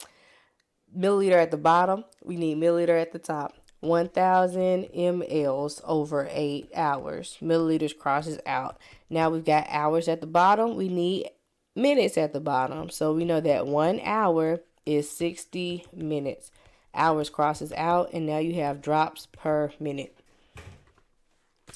Milliliter at the bottom. We need milliliter at the top. 1,000 mLs over 8 hours. Milliliters crosses out. Now we've got hours at the bottom. We need minutes at the bottom. So we know that 1 hour is 60 minutes. Hours crosses out, and now you have drops per minute.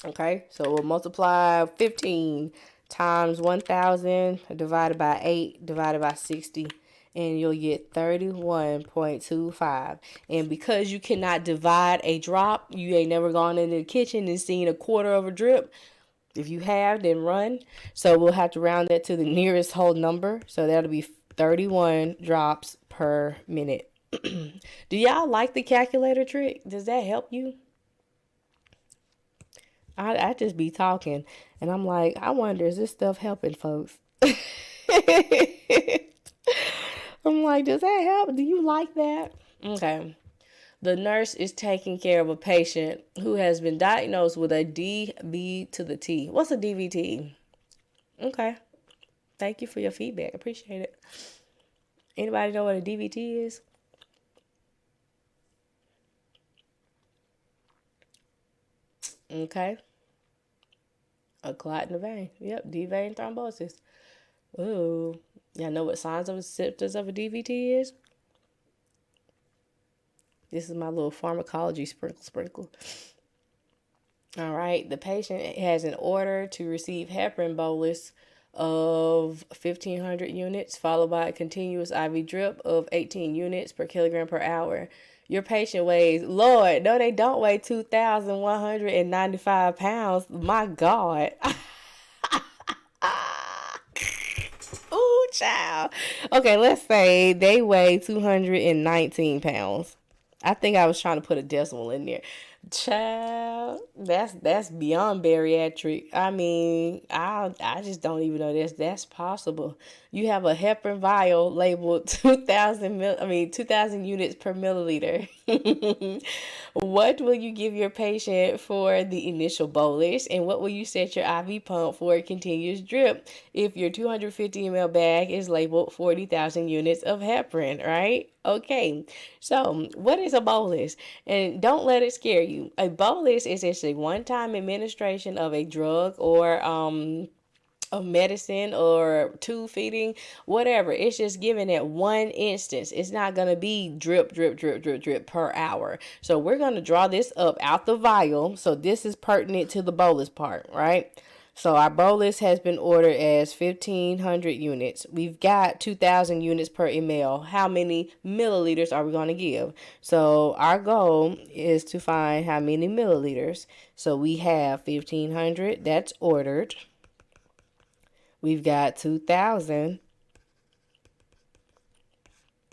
Okay, so we'll multiply 15 times 1,000 divided by 8 divided by 60, and you'll get 31.25. And because you cannot divide a drop, you ain't never gone into the kitchen and seen a quarter of a drip. If you have, then run. So we'll have to round that to the nearest whole number. So that'll be 31 drops per minute. Do y'all like the calculator trick? Does that help you? I just be talking, and I'm like, I wonder, is this stuff helping folks? I'm like, does that help? Do you like that? Okay. The nurse is taking care of a patient who has been diagnosed with a DV to the T. What's a DVT? Okay. Thank you for your feedback. Appreciate it. Anybody know what a DVT is? Okay. A clot in the vein. Yep, D vein thrombosis. Ooh. Y'all know what signs of symptoms of a DVT is? This is my little pharmacology sprinkle. All right. The patient has an order to receive heparin bolus of 1,500 units, followed by a continuous IV drip of 18 units per kilogram per hour. Your patient weighs, Lord, no, they don't weigh 2,195 pounds. My God. Ooh, child. Okay, let's say they weigh 219 pounds. I think I was trying to put a decimal in there. Child, that's beyond bariatric. I mean, I just don't even know that's possible. You have a heparin vial labeled 2,000 units per milliliter. What will you give your patient for the initial bolus, and what will you set your IV pump for a continuous drip if your 250 ml bag is labeled 40,000 units of heparin, right? Okay, so what is a bolus? And don't let it scare you. A bolus is just a one-time administration of a drug or of medicine or tube feeding, whatever. It's just given at one instance. It's not going to be drip, drip, drip, drip, drip per hour. So we're going to draw this up out the vial. So this is pertinent to the bolus part, right? So our bolus has been ordered as 1,500 units. We've got 2,000 units per ml. How many milliliters are we going to give? So our goal is to find how many milliliters. So we have 1,500 that's ordered. We've got 2,000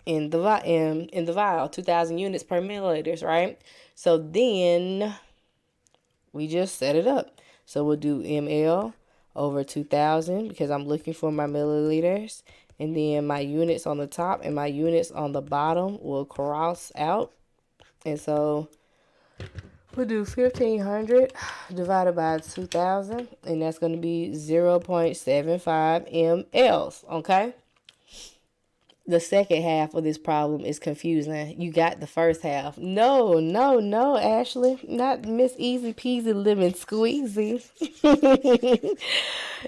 in the vial, 2,000 units per milliliters, right? So then we just set it up. So we'll do ml over 2,000 because I'm looking for my milliliters. And then my units on the top and my units on the bottom will cross out. And so we'll do 1,500 divided by 2,000. And that's going to be 0.75 mLs, okay? The second half of this problem is confusing. You got the first half. No, no, no, Ashley. Not Miss Easy Peasy Lemon Squeezy.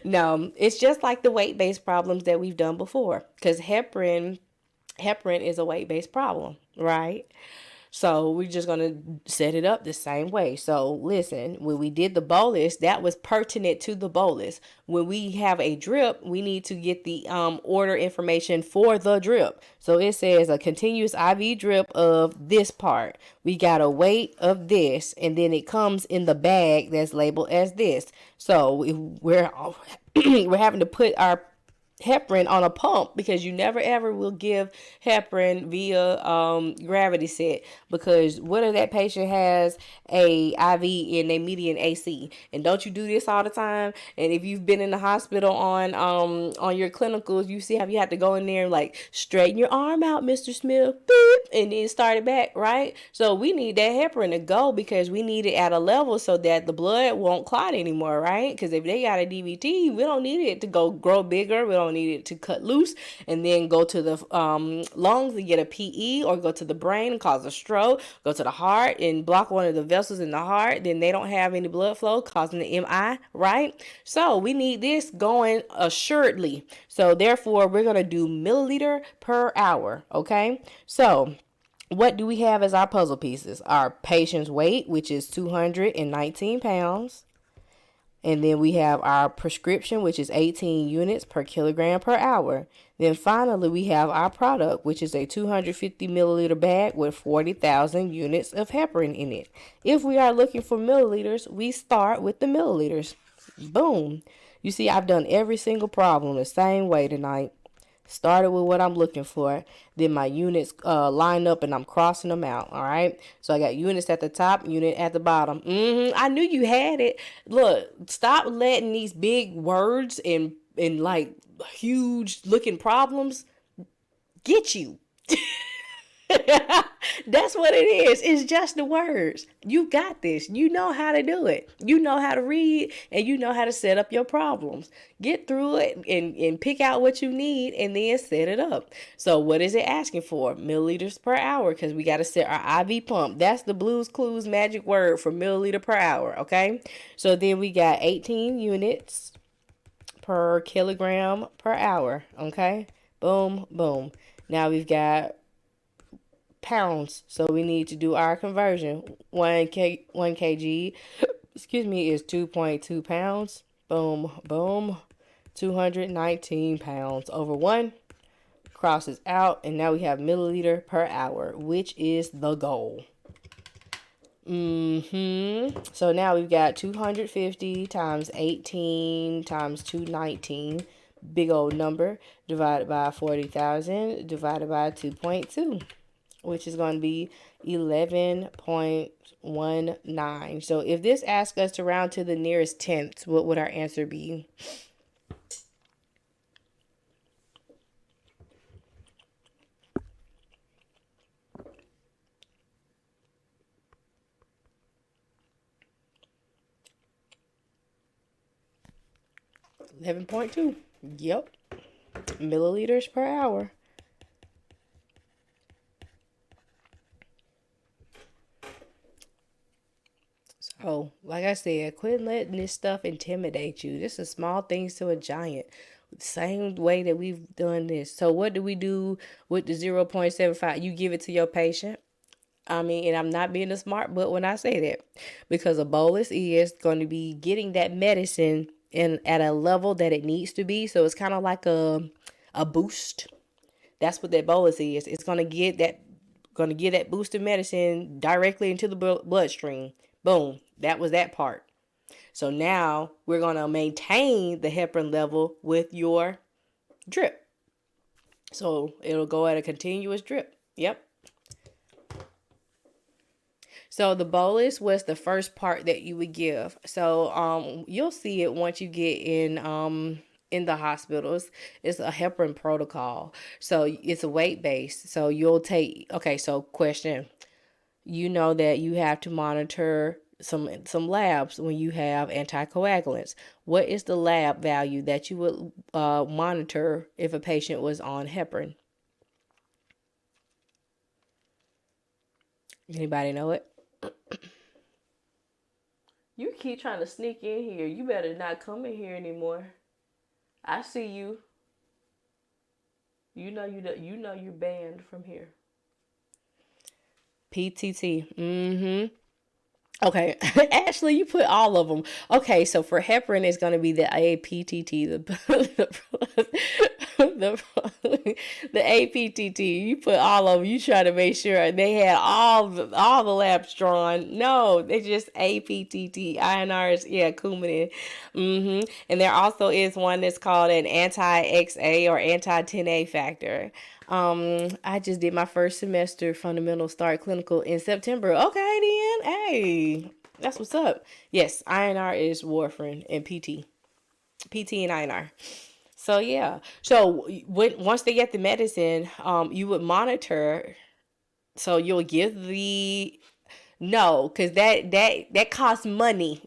No, it's just like the weight-based problems that we've done before. Because heparin is a weight-based problem, right? So we're just going to set it up the same way. So listen, when we did the bolus, that was pertinent to the bolus. When we have a drip, we need to get the order information for the drip. So it says a continuous IV drip of this part. We got a weight of this, and then it comes in the bag that's labeled as this. So we're having to put our heparin on a pump because you never ever will give heparin via gravity set, because what if that patient has a IV in a median AC? And don't you do this all the time? And if you've been in the hospital on your clinicals, you see how you have to go in there and like straighten your arm out, Mr. Smith, boop, and then start it back, right? So we need that heparin to go because we need it at a level so that the blood won't clot anymore, right? Because if they got a DVT, we don't need it to grow bigger. We don't need it to cut loose and then go to the lungs and get a PE, or go to the brain and cause a stroke, go to the heart and block one of the vessels in the heart, then they don't have any blood flow, causing the MI, right? So we need this going assuredly. So therefore, we're going to do milliliter per hour, okay? So what do we have as our puzzle pieces? Our patient's weight, which is 219 pounds. And then we have our prescription, which is 18 units per kilogram per hour. Then finally, we have our product, which is a 250 milliliter bag with 40,000 units of heparin in it. If we are looking for milliliters, we start with the milliliters. Boom. You see, I've done every single problem the same way tonight. Started with what I'm looking for. Then my units line up and I'm crossing them out. All right. So I got units at the top, unit at the bottom. I knew you had it. Look, stop letting these big words and like huge looking problems get you. That's what it is. It's just the words. You got this. You know how to do it. You know how to read, and you know how to set up your problems. Get through it and pick out what you need and then set it up. So what is it asking for? Milliliters per hour, because we got to set our IV pump. That's the Blue's Clues magic word for milliliter per hour, okay? So then we got 18 units per kilogram per hour, okay? Boom, boom. Now we've got pounds, so we need to do our conversion. 1 kg excuse me, is 2.2 pounds. Boom, boom. 219 pounds over 1 crosses out, and now we have milliliter per hour, which is the goal. So now we've got 250 times 18 times 219, big old number, divided by 40,000 divided by 2.2. which is going to be 11.19. So if this asks us to round to the nearest tenth, what would our answer be? $11.2. Yep. Milliliters per hour. So like I said, quit letting this stuff intimidate you. This is small things to a giant. Same way that we've done this. So what do we do with the 0.75? You give it to your patient. I mean, and I'm not being a smart butt when I say that, because a bolus is going to be getting that medicine in at a level that it needs to be. So it's kind of like a boost. That's what that bolus is. It's going to get that boost of medicine directly into the bloodstream. Boom. That was that part. So now we're going to maintain the heparin level with your drip. So it'll go at a continuous drip. Yep. So the bolus was the first part that you would give. So you'll see it once you get in the hospitals. It's a heparin protocol. So it's a weight based. So you'll take, okay, so question. You know that you have to monitor some labs when you have anticoagulants. What is the lab value that you would monitor if a patient was on heparin? Anybody know it? You keep trying to sneak in here. You better not come in here anymore. I see you. You know you're banned from here. PTT. Mm-hmm. Okay, Ashley, you put all of them. Okay, so for heparin, it's going to be the APTT, the, the APTT. You put all of them. You try to make sure they had all the labs drawn. No, they just APTT. INR is, yeah, Coumadin. And there also is one that's called an anti-XA or anti-10A factor. I just did my first semester fundamental start clinical in September. Okay, then. Hey, that's what's up. Yes, INR is warfarin and PT and INR. So yeah. So once they get the medicine, you would monitor. So you'll give the no, because that costs money.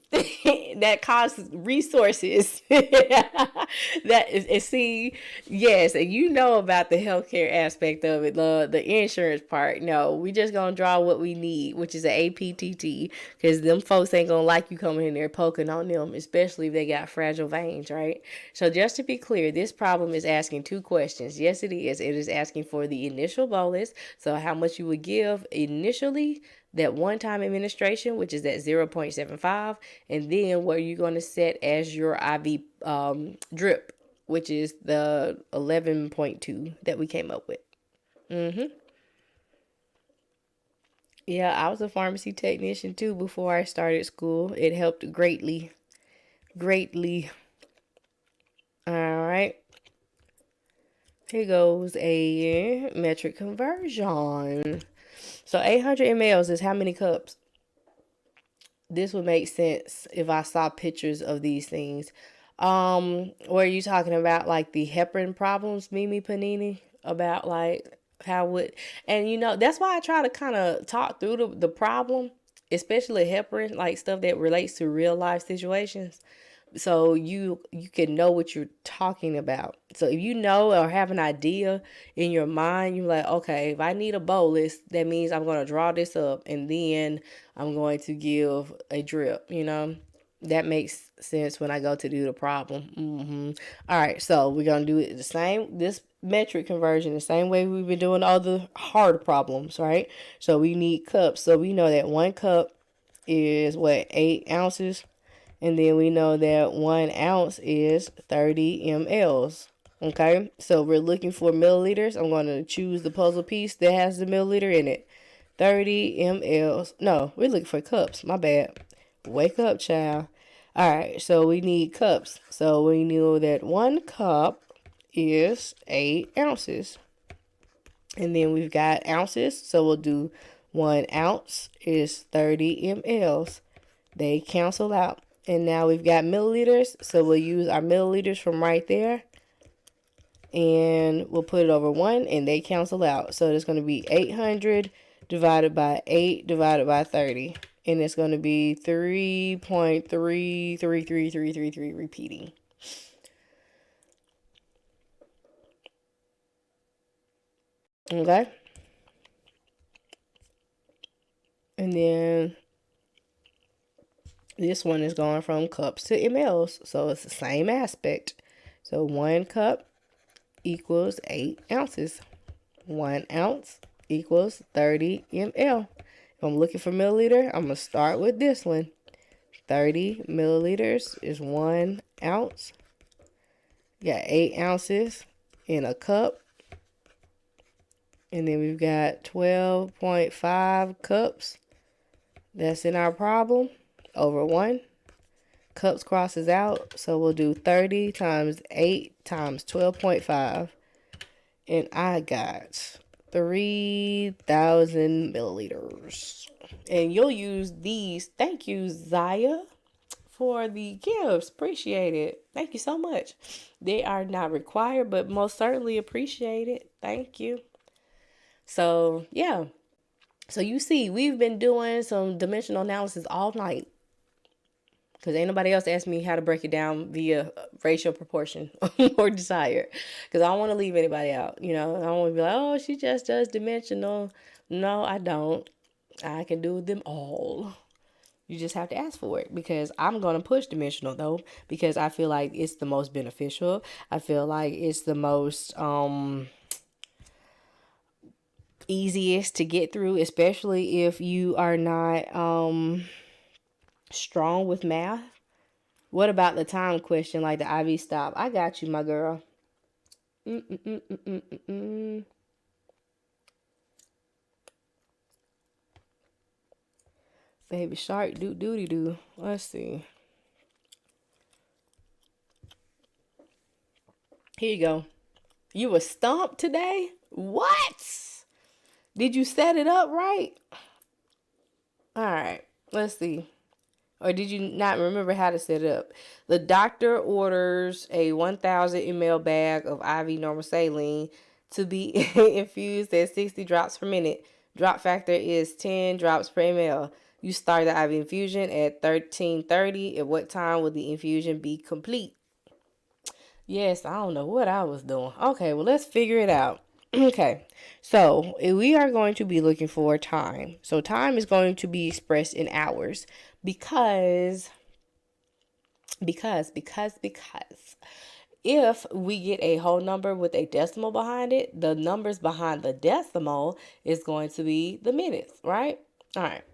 That costs resources. That is see, yes, and you know about the healthcare aspect of it, the insurance part. No, we just gonna draw what we need, which is an APTT, because them folks ain't gonna like you coming in there poking on them, especially if they got fragile veins, right? So just to be clear, this problem is asking two questions. Yes, it is. It is asking for the initial bolus, so how much you would give initially, that one-time administration, which is at 0.75, and then what you're going to set as your IV drip, which is the 11.2 that we came up with. Yeah, I was a pharmacy technician too before I started school. It helped greatly, greatly. All right, here goes a metric conversion. So 800 mLs is how many cups? This would make sense if I saw pictures of these things. Were you talking about like the heparin problems, Mimi Panini? About like how would, and that's why I try to kind of talk through the problem, especially heparin, like stuff that relates to real life situations, so you can know what you're talking about. So if you know or have an idea in your mind, you're like, okay, if I need a bolus, that means I'm going to draw this up and then I'm going to give a drip. That makes sense when I go to do the problem. All right, so we're going to do it this metric conversion the same way we've been doing all the hard problems, right? So we need cups. So we know that 1 cup is what, 8 ounces. And then we know that 1 ounce is 30 mLs. Okay, so we're looking for milliliters. I'm going to choose the puzzle piece that has the milliliter in it. 30 mLs. No, we're looking for cups. My bad. Wake up, child. All right, so we need cups. So we know that 1 cup is 8 ounces. And then we've got ounces. So we'll do 1 ounce is 30 mLs. They cancel out. And now we've got milliliters, so we'll use our milliliters from right there. And we'll put it over 1, and they cancel out. So it's going to be 800 divided by 8 divided by 30. And it's going to be 3.33333 repeating. Okay? And then This one is going from cups to mLs, so it's the same aspect. So 1 cup equals 8 ounces. 1 ounce equals 30 ml. If I'm looking for milliliter, I'm going to start with this one. 30 milliliters is 1 ounce. You got 8 ounces in a cup. And then we've got 12.5 cups. That's in our problem. Over 1. Cups crosses out. So we'll do 30 times 8 times 12.5. And I got 3,000 milliliters. And you'll use these. Thank you, Zaya, for the gifts. Appreciate it. Thank you so much. They are not required, but most certainly appreciate it. Thank you. So, yeah. So you see, we've been doing some dimensional analysis all night. Because ain't nobody else asked me how to break it down via ratio, proportion, or desired. Because I don't want to leave anybody out. I don't want to be like, oh, she just does dimensional. No, I don't. I can do them all. You just have to ask for it. Because I'm going to push dimensional, though. Because I feel like it's the most beneficial. I feel like it's the most easiest to get through. Especially if you are not strong with math. What about the time question, like the IV stop? I got you, my girl. Baby shark do. Let's see. Here you go. You were stumped today? What? Did you set it up right? All right. Let's see. Or did you not remember how to set it up? The doctor orders a 1,000 ml bag of IV normal saline to be infused at 60 drops per minute. Drop factor is 10 drops per ml. You start the IV infusion at 13:30. At what time will the infusion be complete? Yes, I don't know what I was doing. Okay, well, let's figure it out. Okay, so we are going to be looking for time. So time is going to be expressed in hours because if we get a whole number with a decimal behind it, the numbers behind the decimal is going to be the minutes, right? All right.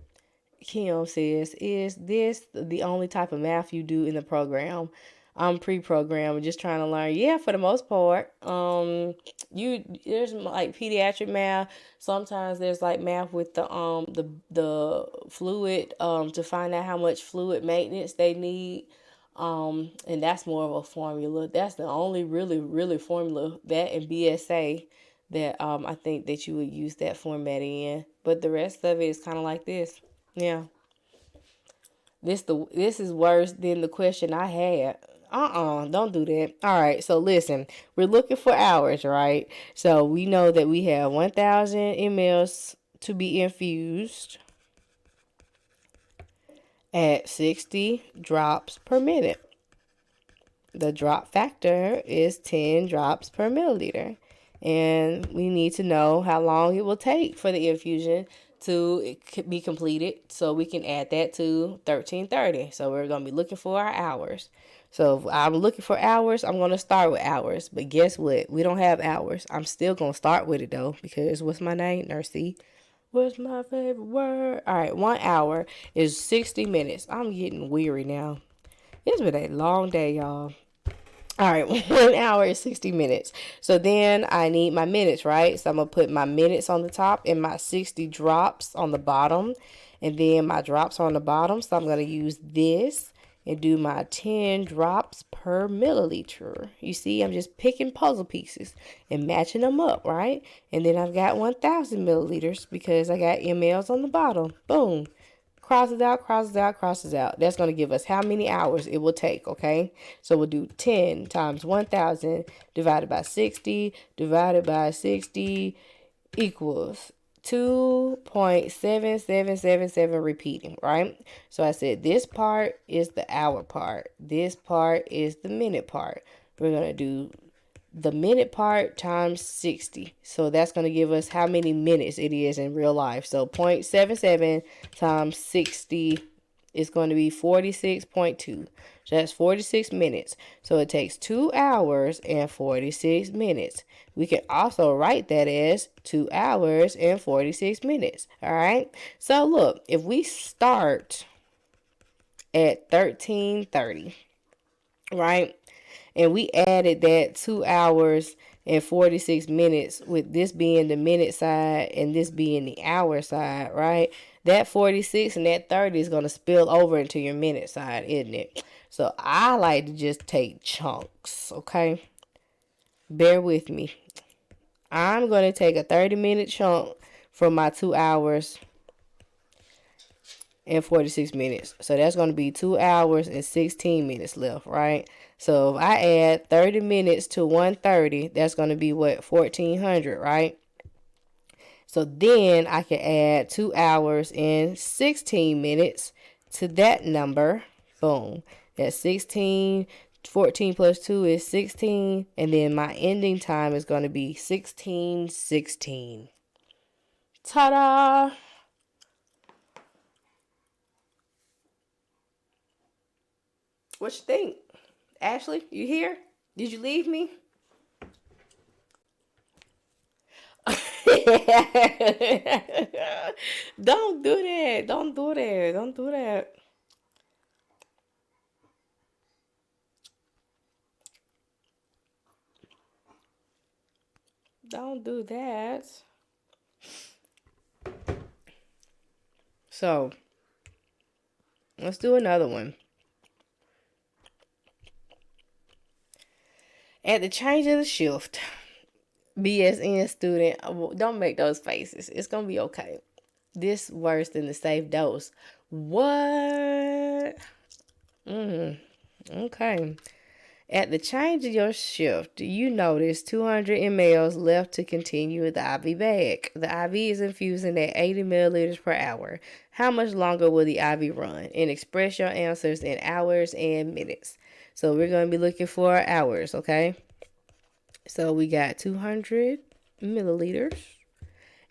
Kim says, is this the only type of math you do in the program? I'm pre-programmed, just trying to learn. Yeah, for the most part. There's like pediatric math. Sometimes there's like math with the fluid to find out how much fluid maintenance they need. And that's more of a formula. That's the only really formula, that and BSA, that I think that you would use that format in. But the rest of it is kind of like this. Yeah. This is worse than the question I had. Don't do that. All right, so listen, we're looking for hours, right? So we know that we have 1,000 mLs to be infused at 60 drops per minute. The drop factor is 10 drops per milliliter. And we need to know how long it will take for the infusion to be completed, so we can add that to 13:30. So we're going to be looking for our hours. So if I'm looking for hours, I'm going to start with hours. But guess what? We don't have hours. I'm still going to start with it, though, because what's my name? Nursey. What's my favorite word? All right, 1 hour is 60 minutes. I'm getting weary now. It's been a long day, y'all. All right, 1 hour is 60 minutes. So then I need my minutes, right? So I'm going to put my minutes on the top and my 60 drops on the bottom. And then my drops on the bottom. So I'm going to use this and do my 10 drops per milliliter. You see, I'm just picking puzzle pieces and matching them up, right? And then I've got 1,000 milliliters because I got mLs on the bottom. Boom. Crosses out, crosses out, crosses out. That's going to give us how many hours it will take, okay? So we'll do 10 times 1,000 divided by 60 equals 2.7777 repeating, right? So I said this part is the hour part. This part is the minute part. We're going to do the minute part times 60. So that's going to give us how many minutes it is in real life. So 0.77 times 60 it's going to be 46.2. So that's 46 minutes. So it takes 2 hours and 46 minutes. We can also write that as 2 hours and 46 minutes. All right. So look, if we start at 13:30, right? And we added that 2 hours and 46 minutes, with this being the minute side and this being the hour side, right? That 46 and that 30 is going to spill over into your minute side, isn't it? So I like to just take chunks, okay? Bear with me. I'm going to take a 30-minute chunk from my 2 hours and 46 minutes. So that's going to be 2 hours and 16 minutes left, right? So if I add 30 minutes to 130, that's going to be what? 1400, right? So then I can add 2 hours and 16 minutes to that number. Boom. That's 16. 14 plus 2 is 16. And then my ending time is going to be 16:16. Ta-da! What you think? Ashley, you here? Did you leave me? Don't do that. Don't do that. Don't do that. Don't do that. So, let's do another one. At the change of the shift, BSN student, don't make those faces. It's going to be okay. This worse than the safe dose. What? Okay. At the change of your shift, you notice 200 mLs left to continue with the IV bag. The IV is infusing at 80 milliliters per hour. How much longer will the IV run? And express your answers in hours and minutes. So we're going to be looking for hours, okay? So we got 200 milliliters,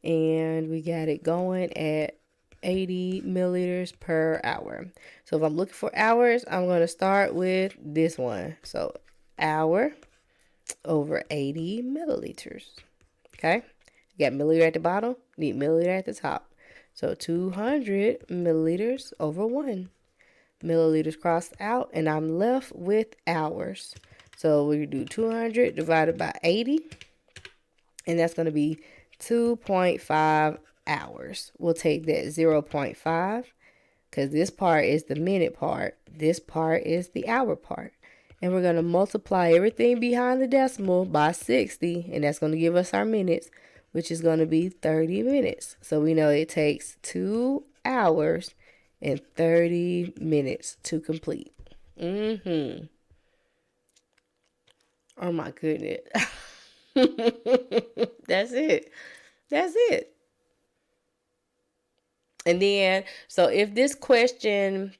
and we got it going at 80 milliliters per hour. So if I'm looking for hours, I'm going to start with this one. So hour over 80 milliliters. Okay. You got milliliter at the bottom, need milliliter at the top. So 200 milliliters over 1. Milliliters crossed out, and I'm left with hours. So we do 200 divided by 80, and that's going to be 2.5 hours. We'll take that 0.5 because this part is the minute part. This part is the hour part. And we're going to multiply everything behind the decimal by 60, and that's going to give us our minutes, which is going to be 30 minutes. So we know it takes 2 hours and 30 minutes to complete. Oh my goodness. That's it. That's it. And then, so if this question,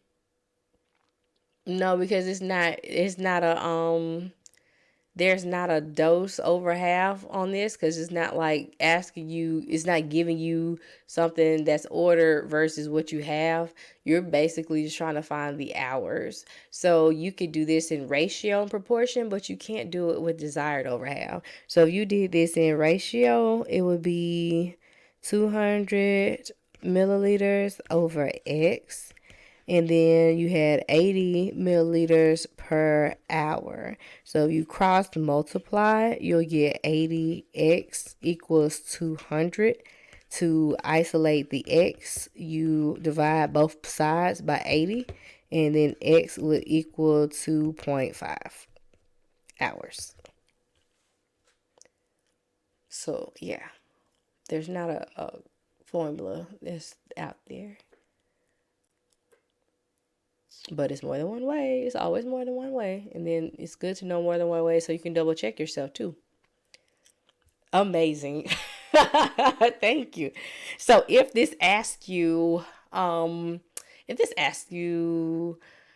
no, because it's not there's not a dose over half on this, because it's not like asking you, it's not giving you something that's ordered versus what you have. You're basically just trying to find the hours. So you could do this in ratio and proportion, but you can't do it with desired over half. So if you did this in ratio, it would be 200 milliliters over X. And then you had 80 milliliters per hour. So if you cross multiply, you'll get 80x equals 200. To isolate the x, you divide both sides by 80, and then x would equal 2.5 hours. So yeah, there's not a formula that's out there. But it's more than one way. It's always more than one way. And then it's good to know more than one way so you can double check yourself too. Amazing. Thank you. So if this asks you,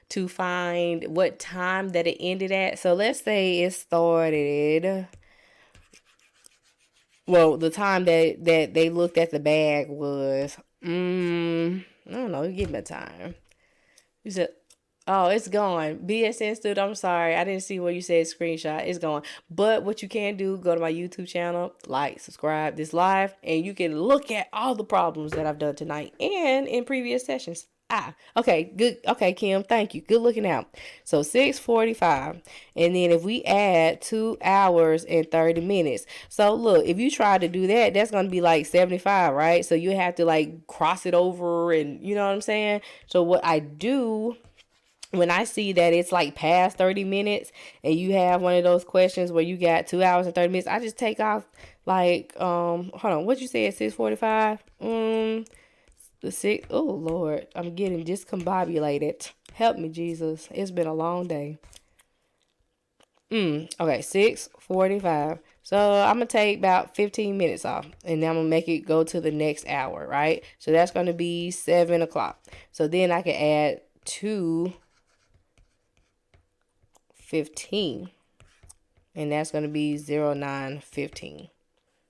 to find what time that it ended at. So let's say it started, well, the time that they looked at the bag was, I don't know, give me a time. You said, oh, it's gone. BSN student, I'm sorry. I didn't see what you said screenshot. It's gone. But what you can do, go to my YouTube channel, like, subscribe this live, and you can look at all the problems that I've done tonight and in previous sessions. Okay, good. Okay, Kim, thank you. Good looking out. So 6:45. And then if we add 2 hours and 30 minutes. So look, if you try to do that, that's going to be like 75, right? So you have to like cross it over and you know what I'm saying? So what I do when I see that it's like past 30 minutes and you have one of those questions where you got 2 hours and 30 minutes, I just take off like, hold on, what you said, 6:45? The six, oh Lord, I'm getting discombobulated. Help me, Jesus. It's been a long day. Okay, 6:45. So I'm gonna take about 15 minutes off, and then I'm gonna make it go to the next hour, right? So that's gonna be 7 o'clock. So then I can add 2:15, and that's gonna be 09:15.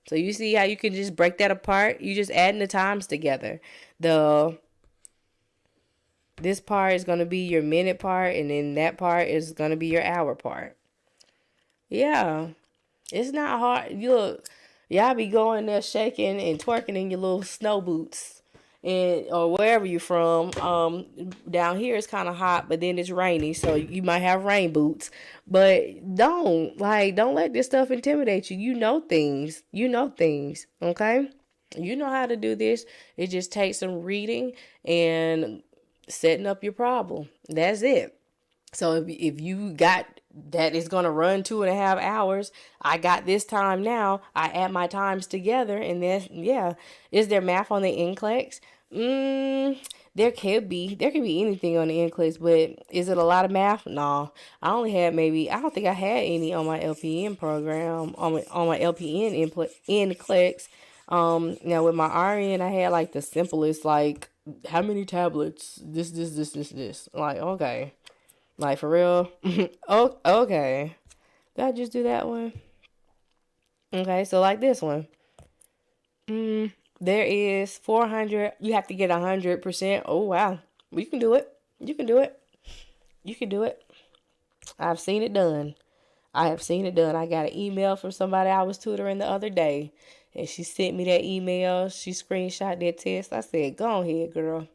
So you see how you can just break that apart? You just adding the times together. This part is gonna be your minute part, and then that part is gonna be your hour part. Yeah. It's not hard. You look, y'all be going there shaking and twerking in your little snow boots, and or wherever you're from. Down here it's kind of hot, but then it's rainy, so you might have rain boots. But don't let this stuff intimidate you. You know things. You know things. Okay. You know how to do this. It just takes some reading and setting up your problem. That's it. So if you got that is going to run 2.5 hours, I got this time now. I add my times together, and then yeah, is there math on the NCLEX? There could be anything on the NCLEX, but is it a lot of math? No, I only had I don't think I had any on my LPN program on my LPN NCLEX. Now with my RN, I had like the simplest, like how many tablets? This. Like okay. Like for real? Oh, okay. Did I just do that one? Okay, so like this one. There is 400. You have to get 100%. Oh, wow. You can do it. You can do it. You can do it. I've seen it done. I have seen it done. I got an email from somebody I was tutoring the other day, and she sent me that email. She screenshot that test. I said, go ahead, girl.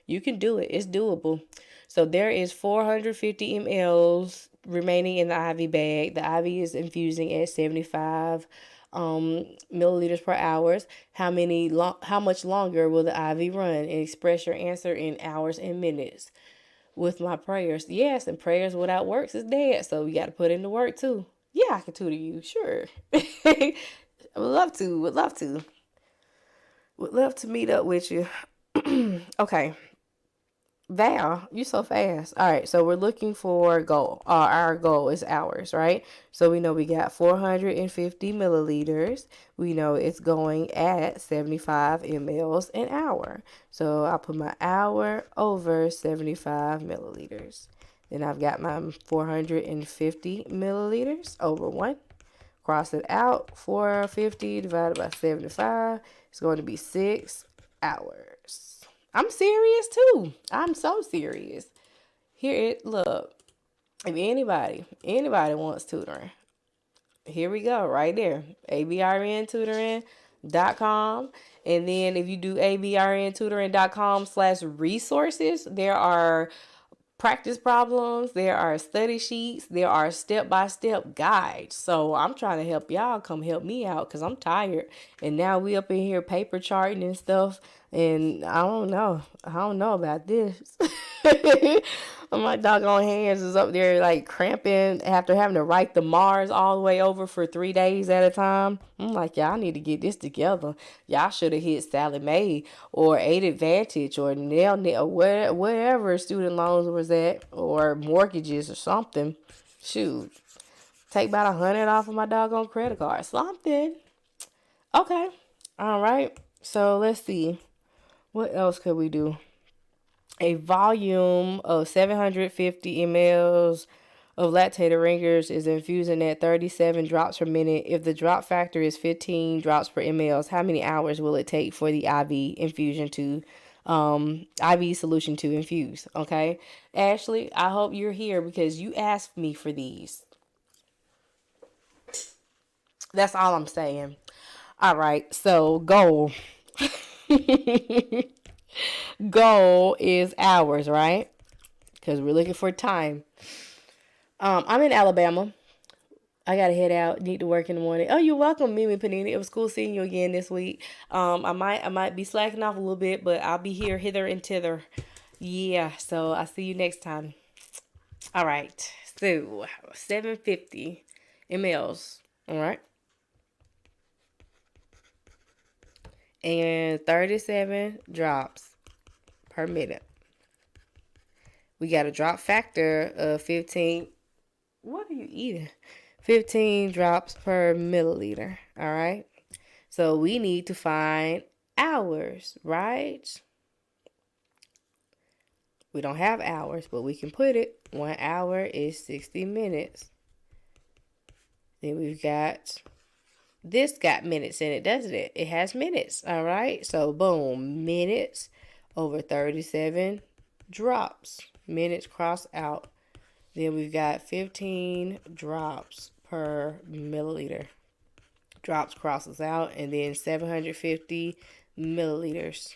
You can do it. It's doable. So there is 450 mLs remaining in the IV bag. The IV is infusing at 75 milliliters per hour. How much longer will the IV run? And express your answer in hours and minutes. With my prayers, yes, and prayers without works is dead. So you got to put in the work too. Yeah, I can tutor you, sure. I would love to. Would love to meet up with you. Okay. Val, you so fast. All right, so we're looking for goal. Our goal is hours, right? So we know we got 450 milliliters. We know it's going at 75 mLs an hour. So I'll put my hour over 75 milliliters. Then I've got my 450 milliliters over 1. Cross it out. 450 divided by 75 is going to be 6 hours. I'm serious too. I'm so serious. Look. If anybody wants tutoring, here we go, right there. abrntutoring.com. And then if you do abrntutoring.com/resources, there are practice problems, there are study sheets, there are step-by-step guides. So I'm trying to help y'all. Come help me out because I'm tired. And now we up in here paper charting and stuff. And I don't know about this. My doggone hands is up there like cramping after having to write the Mars all the way over for 3 days at a time. I'm like, y'all need to get this together. Y'all should have hit Sally Mae or 8 Advantage or Nail or wherever student loans was at or mortgages or something. Shoot. Take about 100 off of my doggone credit card. Something. Okay. All right. So let's see. What else could we do? A volume of 750 mLs of lactated ringers is infusing at 37 drops per minute. If the drop factor is 15 drops per mL, how many hours will it take for the IV infusion to IV solution to infuse. Okay, Ashley, I hope you're here because you asked me for these. That's all I'm saying. All right, so goal. Goal is hours, right? Because we're looking for time. I'm in Alabama. I gotta head out. Need to work in the morning. Oh, you're welcome, Mimi Panini. It was cool seeing you again this week. I might be slacking off a little bit, but I'll be here hither and thither. Yeah. So I'll see you next time. All right. So 750 mLs. All right. And 37 drops per minute. We got a drop factor of 15. What are you eating? 15 drops per milliliter. All right. So we need to find hours, right? We don't have hours, but we can put it. 1 hour is 60 minutes. Then we've got, this got minutes in it, doesn't it? It has minutes. All right. So boom, minutes over 37 drops. Minutes cross out. Then we've got 15 drops per milliliter. Drops crosses out, and then 750 milliliters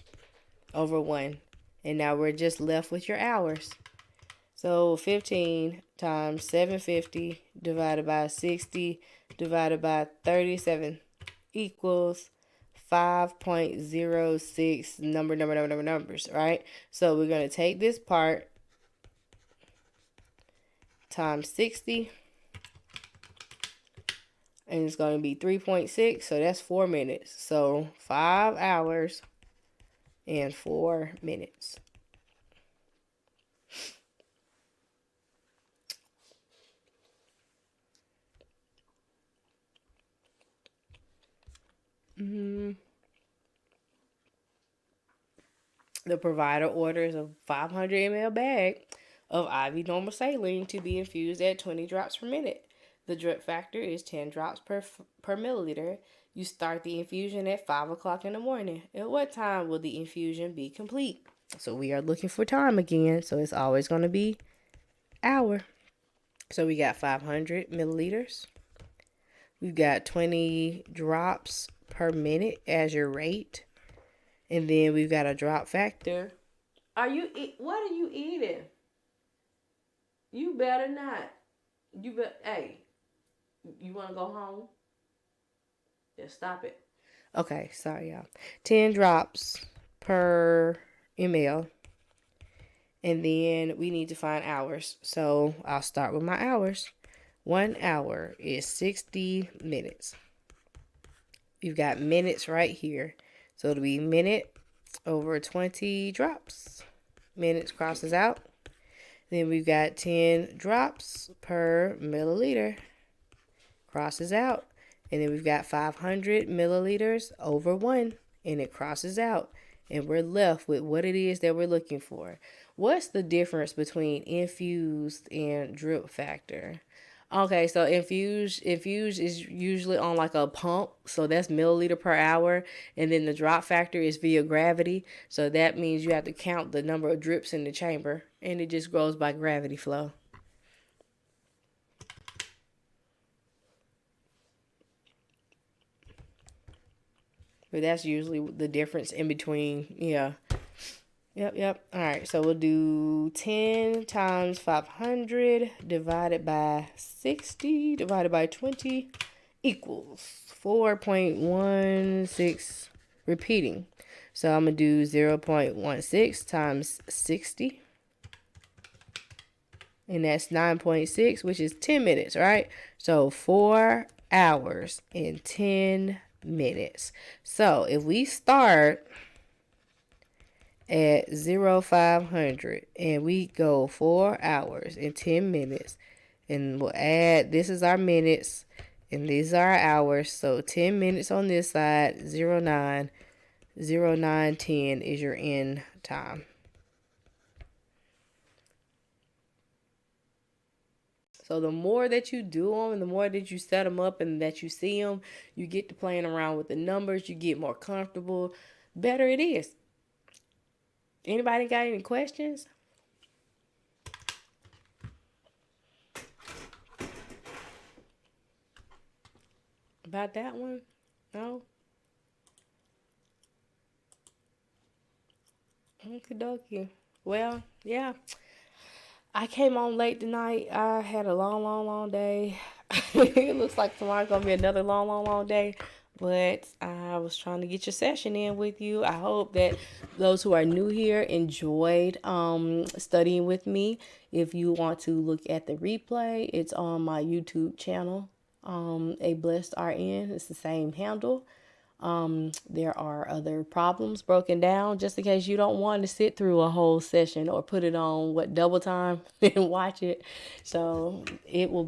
over 1. And now we're just left with your hours. So 15 times 750 divided by 60 divided by 37 equals 5.06 numbers, right? So we're going to take this part times 60, and it's going to be 3.6, so that's 4 minutes. So 5 hours and 4 minutes. The provider orders a 500 ml bag of IV normal saline to be infused at 20 drops per minute. The drip factor is 10 drops per milliliter. You start the infusion at 5 o'clock in the morning. At what time will the infusion be complete? So we are looking for time again. So it's always going to be hour. So we got 500 milliliters. We've got 20 drops per minute as your rate. And then we've got a drop factor. What are you eating? You better not. Hey, you want to go home? Just stop it. Okay, sorry, y'all. 10 drops per ml. And then we need to find hours. So I'll start with my hours. 1 hour is 60 minutes. You've got minutes right here. So it'll be minute over 20 drops. Minutes crosses out. Then we've got 10 drops per milliliter. Crosses out. And then we've got 500 milliliters over 1. And it crosses out. And we're left with what it is that we're looking for. What's the difference between infused and drip factor? Okay, so infused is usually on like a pump, so that's milliliter per hour, and then the drop factor is via gravity, so that means you have to count the number of drips in the chamber, and it just goes by gravity flow. But that's usually the difference in between, yeah. Yep. All right, so we'll do 10 times 500 divided by 60 divided by 20 equals 4.16, repeating. So I'm going to do 0.16 times 60. And that's 9.6, which is 10 minutes, right? So 4 hours and 10 minutes. So if we start at 0500 and we go 4 hours and 10 minutes, and we'll add, this is our minutes and these are our hours, so 10 minutes on this side, 09 0910 is your end time. So the more that you do them and the more that you set them up and that you see them, you get to playing around with the numbers, you get more comfortable, better it is. Anybody got any questions about that one? No? Okie dokie. Well, yeah. I came on late tonight. I had a long, long, long day. It looks like tomorrow's gonna be another long, long, long day. But I was trying to get your session in with you. I hope that those who are new here enjoyed studying with me. If you want to look at the replay, it's on my YouTube channel. A Blessed RN. It's the same handle. There are other problems broken down just in case you don't want to sit through a whole session or put it on double time and watch it. So it will